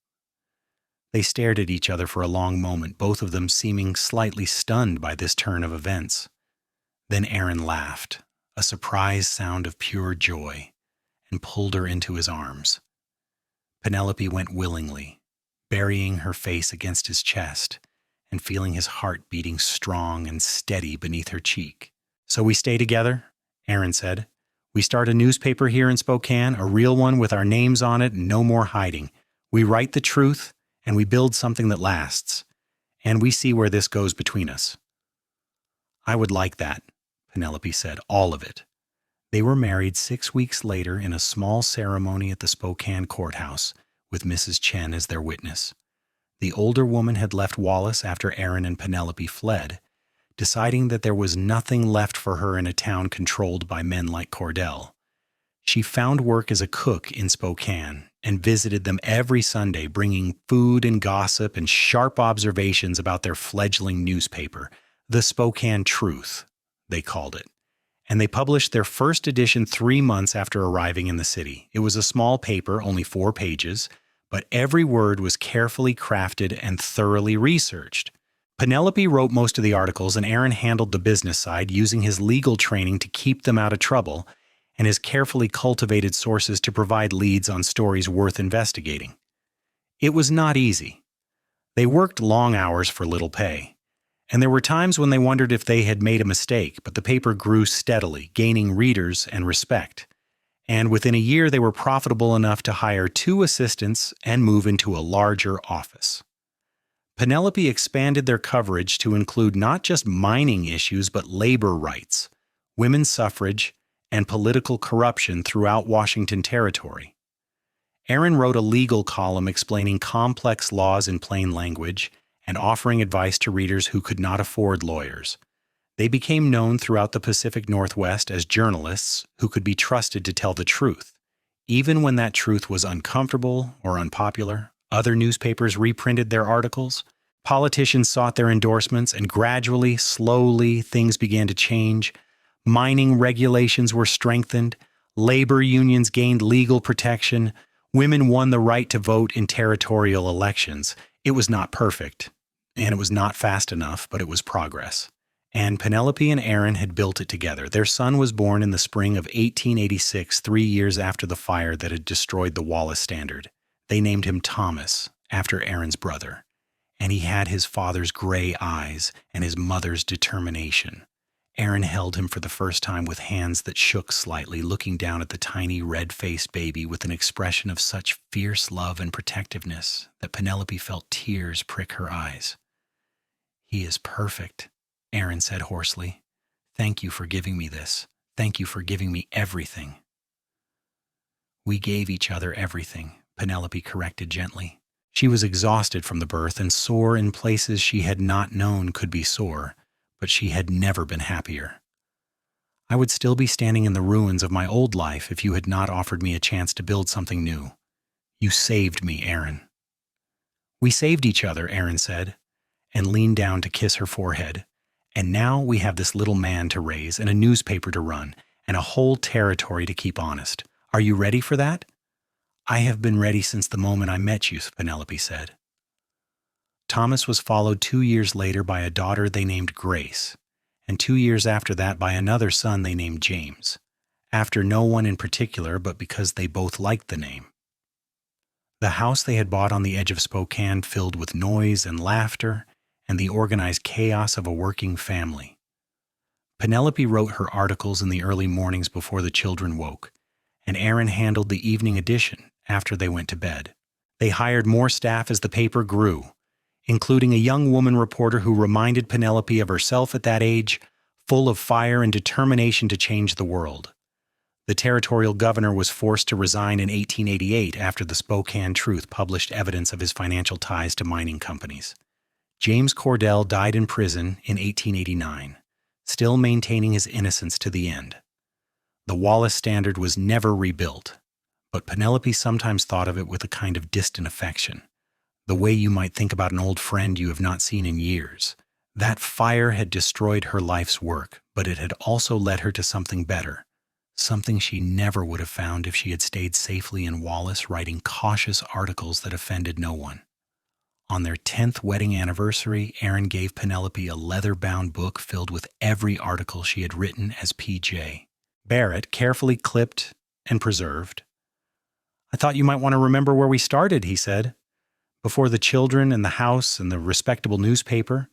They stared at each other for a long moment, both of them seeming slightly stunned by this turn of events. Then Aaron laughed, a surprised sound of pure joy, and pulled her into his arms. Penelope went willingly, burying her face against his chest and feeling his heart beating strong and steady beneath her cheek. "So we stay together," Aaron said. "We start a newspaper here in Spokane, a real one with our names on it and no more hiding. We write the truth, and we build something that lasts. And we see where this goes between us." "I would like that," Penelope said, "all of it." They were married 6 weeks later in a small ceremony at the Spokane courthouse, with Mrs. Chen as their witness. The older woman had left Wallace after Aaron and Penelope fled, deciding that there was nothing left for her in a town controlled by men like Cordell. She found work as a cook in Spokane and visited them every Sunday, bringing food and gossip and sharp observations about their fledgling newspaper, the Spokane Truth, they called it. And they published their first edition 3 months after arriving in the city. It was a small paper, only 4 pages, but every word was carefully crafted and thoroughly researched. Penelope wrote most of the articles, and Aaron handled the business side, using his legal training to keep them out of trouble and his carefully cultivated sources to provide leads on stories worth investigating. It was not easy. They worked long hours for little pay, and there were times when they wondered if they had made a mistake, but the paper grew steadily, gaining readers and respect. And within a year, they were profitable enough to hire 2 assistants and move into a larger office. Penelope expanded their coverage to include not just mining issues, but labor rights, women's suffrage, and political corruption throughout Washington Territory. Aaron wrote a legal column explaining complex laws in plain language and offering advice to readers who could not afford lawyers. They became known throughout the Pacific Northwest as journalists who could be trusted to tell the truth. Even when that truth was uncomfortable or unpopular, other newspapers reprinted their articles. Politicians sought their endorsements, and gradually, slowly, things began to change. Mining regulations were strengthened. Labor unions gained legal protection. Women won the right to vote in territorial elections. It was not perfect, and it was not fast enough, but it was progress. And Penelope and Aaron had built it together. Their son was born in the spring of 1886, 3 years after the fire that had destroyed the Wallace Standard. They named him Thomas, after Aaron's brother. And he had his father's gray eyes and his mother's determination. Aaron held him for the first time with hands that shook slightly, looking down at the tiny red-faced baby with an expression of such fierce love and protectiveness that Penelope felt tears prick her eyes. "He is perfect," Aaron said hoarsely. "Thank you for giving me this. Thank you for giving me everything." "We gave each other everything," Penelope corrected gently. She was exhausted from the birth and sore in places she had not known could be sore, but she had never been happier. "I would still be standing in the ruins of my old life if you had not offered me a chance to build something new. You saved me, Aaron." "We saved each other," Aaron said, and leaned down to kiss her forehead. "And now we have this little man to raise and a newspaper to run and a whole territory to keep honest. Are you ready for that?" "I have been ready since the moment I met you," Penelope said. Thomas was followed 2 years later by a daughter they named Grace, and 2 years after that by another son they named James, after no one in particular, but because they both liked the name. The house they had bought on the edge of Spokane filled with noise and laughter and the organized chaos of a working family. Penelope wrote her articles in the early mornings before the children woke, and Aaron handled the evening edition after they went to bed. They hired more staff as the paper grew, including a young woman reporter who reminded Penelope of herself at that age, full of fire and determination to change the world. The territorial governor was forced to resign in 1888 after the Spokane Truth published evidence of his financial ties to mining companies. James Cordell died in prison in 1889, still maintaining his innocence to the end. The Wallace Standard was never rebuilt, but Penelope sometimes thought of it with a kind of distant affection, the way you might think about an old friend you have not seen in years. That fire had destroyed her life's work, but it had also led her to something better, something she never would have found if she had stayed safely in Wallace writing cautious articles that offended no one. On their 10th wedding anniversary, Aaron gave Penelope a leather-bound book filled with every article she had written as P.J. Barrett, carefully clipped and preserved. "I thought you might want to remember where we started," he said, "before the children and the house and the respectable newspaper,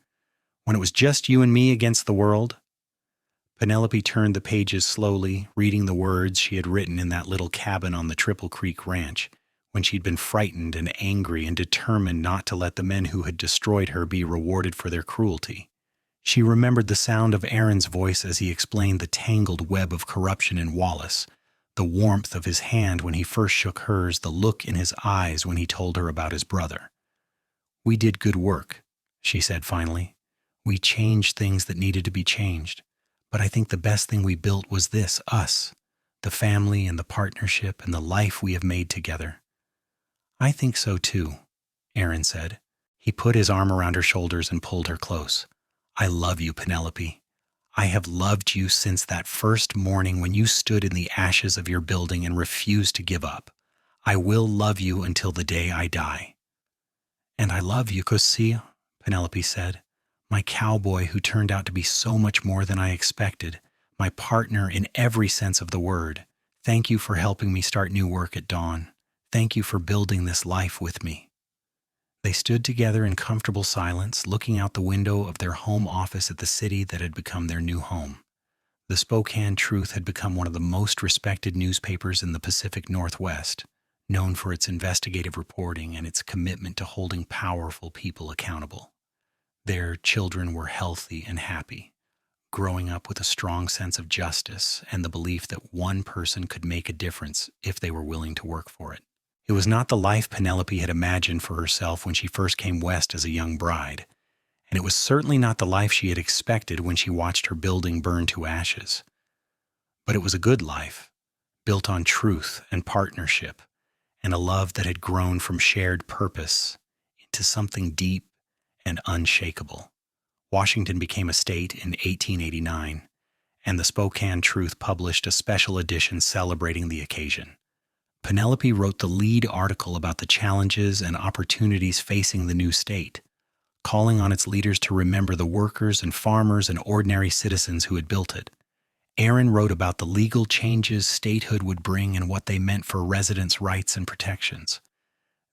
when it was just you and me against the world." Penelope turned the pages slowly, reading the words she had written in that little cabin on the Triple Creek Ranch, when she'd been frightened and angry and determined not to let the men who had destroyed her be rewarded for their cruelty. She remembered the sound of Aaron's voice as he explained the tangled web of corruption in Wallace, the warmth of his hand when he first shook hers, the look in his eyes when he told her about his brother. "We did good work," she said finally. We changed things that needed to be changed. But I think the best thing we built was this, us, the family and the partnership and the life we have made together. I think so too, Aaron said. He put his arm around her shoulders and pulled her close. I love you, Penelope. I have loved you since that first morning when you stood in the ashes of your building and refused to give up. I will love you until the day I die. And I love you, Cosia, Penelope said. My cowboy who turned out to be so much more than I expected. My partner in every sense of the word. Thank you for helping me start new work at dawn. Thank you for building this life with me. They stood together in comfortable silence, looking out the window of their home office at the city that had become their new home. The Spokane Truth had become one of the most respected newspapers in the Pacific Northwest, known for its investigative reporting and its commitment to holding powerful people accountable. Their children were healthy and happy, growing up with a strong sense of justice and the belief that one person could make a difference if they were willing to work for it. It was not the life Penelope had imagined for herself when she first came west as a young bride, and it was certainly not the life she had expected when she watched her building burn to ashes. But it was a good life, built on truth and partnership, and a love that had grown from shared purpose into something deep and unshakable. Washington became a state in 1889, and the Spokane Truth published a special edition celebrating the occasion. Penelope wrote the lead article about the challenges and opportunities facing the new state, calling on its leaders to remember the workers and farmers and ordinary citizens who had built it. Aaron wrote about the legal changes statehood would bring and what they meant for residents' rights and protections.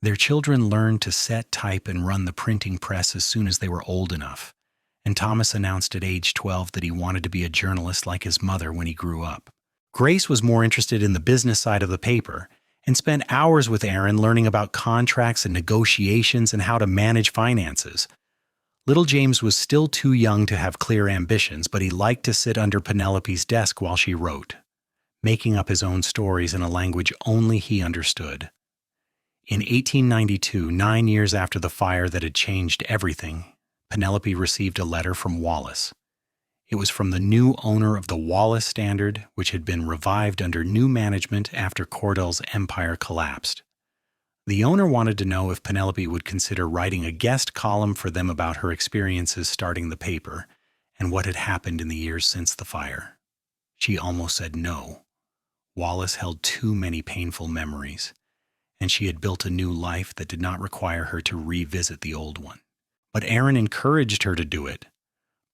Their children learned to set, type, and run the printing press as soon as they were old enough, and Thomas announced at age 12 that he wanted to be a journalist like his mother when he grew up. Grace was more interested in the business side of the paper and spent hours with Aaron learning about contracts and negotiations and how to manage finances. Little James was still too young to have clear ambitions, but he liked to sit under Penelope's desk while she wrote, making up his own stories in a language only he understood. In 1892, 9 years after the fire that had changed everything, Penelope received a letter from Wallace. It was from the new owner of the Wallace Standard, which had been revived under new management after Cordell's empire collapsed. The owner wanted to know if Penelope would consider writing a guest column for them about her experiences starting the paper and what had happened in the years since the fire. She almost said no. Wallace held too many painful memories, and she had built a new life that did not require her to revisit the old one. But Aaron encouraged her to do it,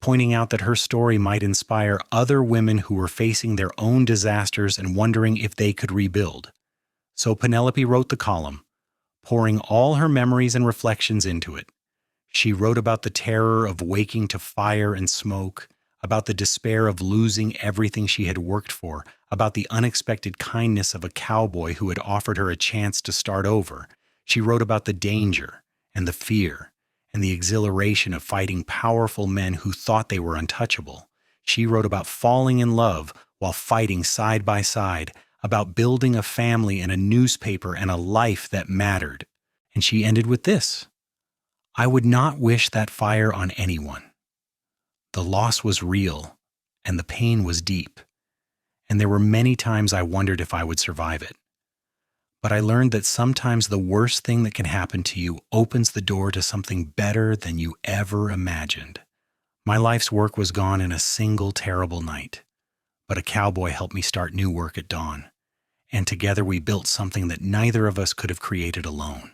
pointing out that her story might inspire other women who were facing their own disasters and wondering if they could rebuild. So Penelope wrote the column, pouring all her memories and reflections into it. She wrote about the terror of waking to fire and smoke, about the despair of losing everything she had worked for, about the unexpected kindness of a cowboy who had offered her a chance to start over. She wrote about the danger and the fear and the exhilaration of fighting powerful men who thought they were untouchable. She wrote about falling in love while fighting side by side, about building a family and a newspaper and a life that mattered. And she ended with this: I would not wish that fire on anyone. The loss was real, and the pain was deep, and there were many times I wondered if I would survive it. But I learned that sometimes the worst thing that can happen to you opens the door to something better than you ever imagined. My life's work was gone in a single terrible night, but a cowboy helped me start new work at dawn, and together we built something that neither of us could have created alone.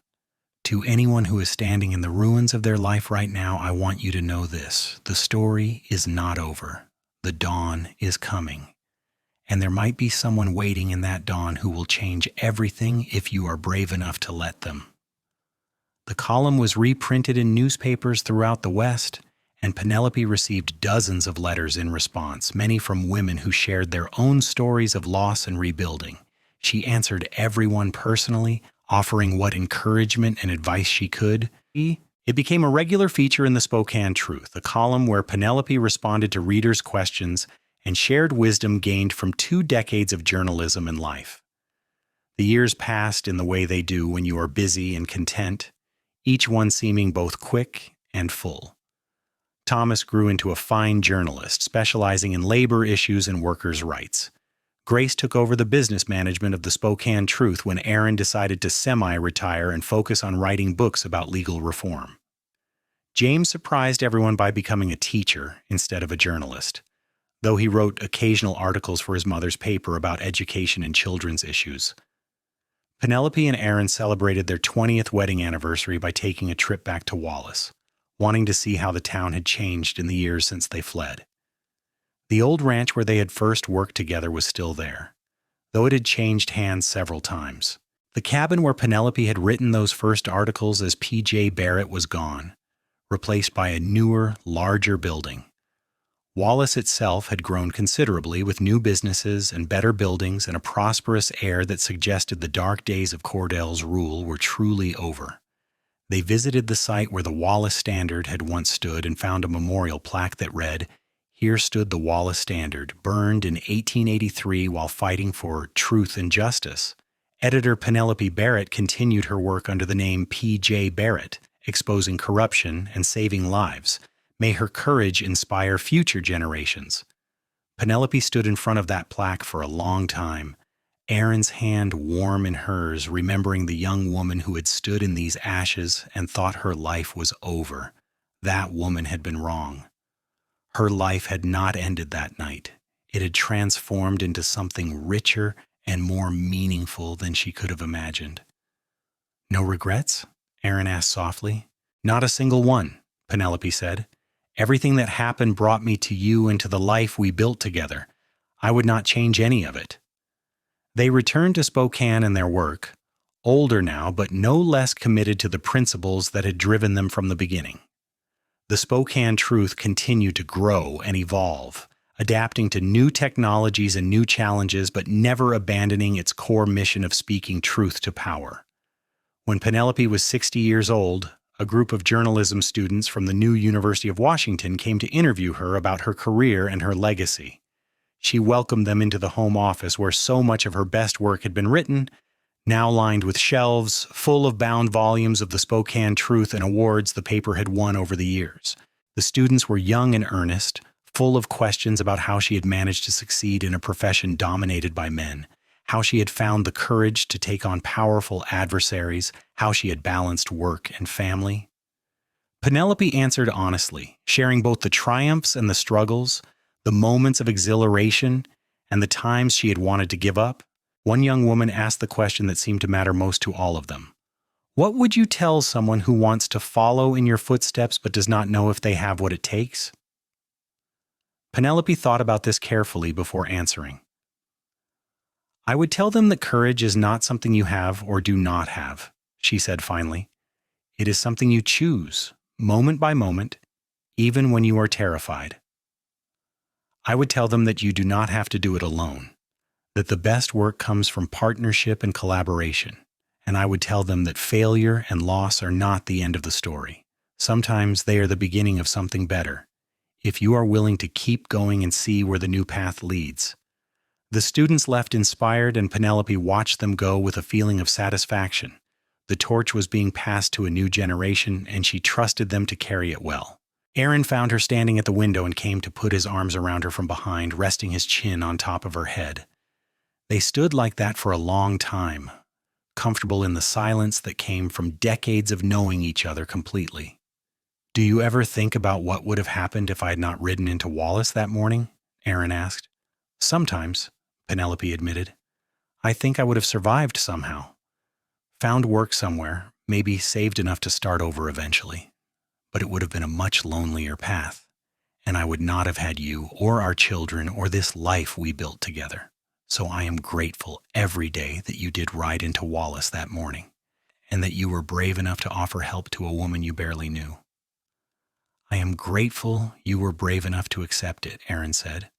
To anyone who is standing in the ruins of their life right now, I want you to know this: the story is not over. The dawn is coming. And there might be someone waiting in that dawn who will change everything if you are brave enough to let them. The column was reprinted in newspapers throughout the West, and Penelope received dozens of letters in response, many from women who shared their own stories of loss and rebuilding. She answered everyone personally, offering what encouragement and advice she could. It became a regular feature in the Spokane Truth, a column where Penelope responded to readers' questions and shared wisdom gained from 2 decades of journalism and life. The years passed in the way they do when you are busy and content, each one seeming both quick and full. Thomas grew into a fine journalist, specializing in labor issues and workers' rights. Grace took over the business management of the Spokane Truth when Aaron decided to semi-retire and focus on writing books about legal reform. James surprised everyone by becoming a teacher instead of a journalist, though he wrote occasional articles for his mother's paper about education and children's issues. Penelope and Aaron celebrated their 20th wedding anniversary by taking a trip back to Wallace, wanting to see how the town had changed in the years since they fled. The old ranch where they had first worked together was still there, though it had changed hands several times. The cabin where Penelope had written those first articles as P.J. Barrett was gone, replaced by a newer, larger building. Wallace itself had grown considerably with new businesses and better buildings and a prosperous air that suggested the dark days of Cordell's rule were truly over. They visited the site where the Wallace Standard had once stood and found a memorial plaque that read, "Here stood the Wallace Standard, burned in 1883 while fighting for truth and justice." Editor Penelope Barrett continued her work under the name P.J. Barrett, exposing corruption and saving lives. May her courage inspire future generations. Penelope stood in front of that plaque for a long time, Aaron's hand warm in hers, remembering the young woman who had stood in these ashes and thought her life was over. That woman had been wrong. Her life had not ended that night. It had transformed into something richer and more meaningful than she could have imagined. "No regrets?" Aaron asked softly. "Not a single one," Penelope said. "Everything that happened brought me to you and to the life we built together. I would not change any of it." They returned to Spokane and their work, older now but no less committed to the principles that had driven them from the beginning. The Spokane Truth continued to grow and evolve, adapting to new technologies and new challenges but never abandoning its core mission of speaking truth to power. When Penelope was 60 years old, a group of journalism students from the new University of Washington came to interview her about her career and her legacy. She welcomed them into the home office where so much of her best work had been written, now lined with shelves full of bound volumes of the Spokane Truth and awards the paper had won over the years. The students were young and earnest, full of questions about how she had managed to succeed in a profession dominated by men, how she had found the courage to take on powerful adversaries, how she had balanced work and family. Penelope answered honestly, sharing both the triumphs and the struggles, the moments of exhilaration, and the times she had wanted to give up. One young woman asked the question that seemed to matter most to all of them. "What would you tell someone who wants to follow in your footsteps but does not know if they have what it takes?" Penelope thought about this carefully before answering. "I would tell them that courage is not something you have or do not have," she said finally. "It is something you choose, moment by moment, even when you are terrified. I would tell them that you do not have to do it alone, that the best work comes from partnership and collaboration, and I would tell them that failure and loss are not the end of the story. Sometimes they are the beginning of something better, if you are willing to keep going and see where the new path leads." The students left inspired, and Penelope watched them go with a feeling of satisfaction. The torch was being passed to a new generation, and she trusted them to carry it well. Aaron found her standing at the window and came to put his arms around her from behind, resting his chin on top of her head. They stood like that for a long time, comfortable in the silence that came from decades of knowing each other completely. "Do you ever think about what would have happened if I had not ridden into Wallace that morning?" Aaron asked. "Sometimes," Penelope admitted. "I think I would have survived somehow. Found work somewhere, maybe saved enough to start over eventually. But it would have been a much lonelier path, and I would not have had you or our children or this life we built together. So I am grateful every day that you did ride into Wallace that morning, and that you were brave enough to offer help to a woman you barely knew." "I am grateful you were brave enough to accept it," Aaron said,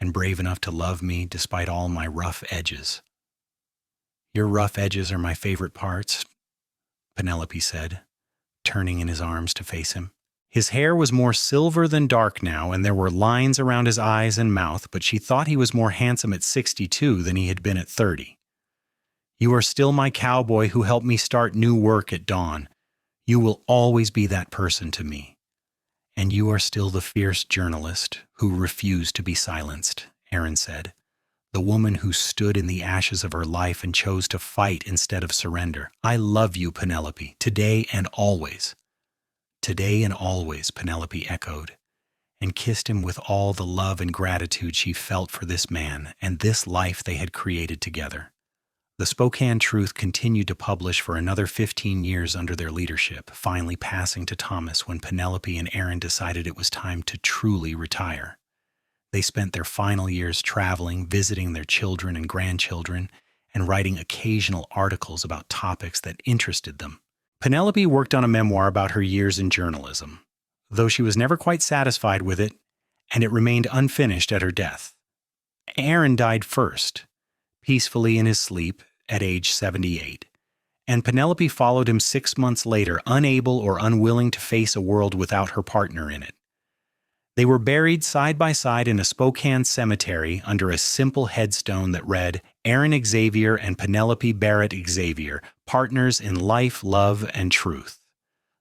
"and brave enough to love me despite all my rough edges." "Your rough edges are my favorite parts," Penelope said, turning in his arms to face him. His hair was more silver than dark now, and there were lines around his eyes and mouth, but she thought he was more handsome at 62 than he had been at 30. "You are still my cowboy who helped me start new work at dawn. You will always be that person to me." "And you are still the fierce journalist who refused to be silenced," Aaron said. "The woman who stood in the ashes of her life and chose to fight instead of surrender. I love you, Penelope, today and always." "Today and always," Penelope echoed, and kissed him with all the love and gratitude she felt for this man and this life they had created together. The Spokane Truth continued to publish for another 15 years under their leadership, finally passing to Thomas when Penelope and Aaron decided it was time to truly retire. They spent their final years traveling, visiting their children and grandchildren, and writing occasional articles about topics that interested them. Penelope worked on a memoir about her years in journalism, though she was never quite satisfied with it, and it remained unfinished at her death. Aaron died first, peacefully in his sleep at age 78, and Penelope followed him 6 months later, unable or unwilling to face a world without her partner in it. They were buried side by side in a Spokane cemetery under a simple headstone that read, "Aaron Xavier and Penelope Barrett Xavier, partners in life, love, and truth."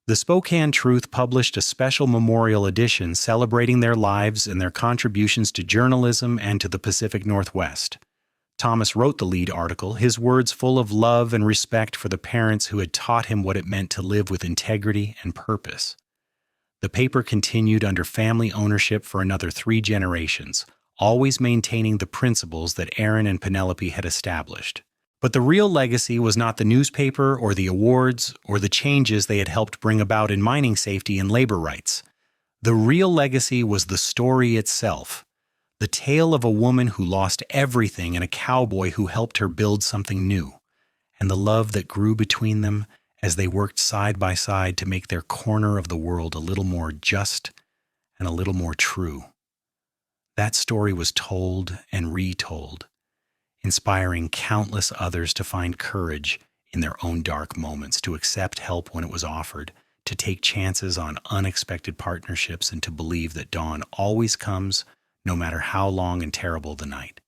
The Spokane Truth published a special memorial edition celebrating their lives and their contributions to journalism and to the Pacific Northwest. Thomas wrote the lead article, his words full of love and respect for the parents who had taught him what it meant to live with integrity and purpose. The paper continued under family ownership for another 3 generations, always maintaining the principles that Aaron and Penelope had established. But the real legacy was not the newspaper or the awards or the changes they had helped bring about in mining safety and labor rights. The real legacy was the story itself, the tale of a woman who lost everything and a cowboy who helped her build something new, and the love that grew between them as they worked side by side to make their corner of the world a little more just and a little more true. That story was told and retold, inspiring countless others to find courage in their own dark moments, to accept help when it was offered, to take chances on unexpected partnerships, and to believe that dawn always comes, no matter how long and terrible the night.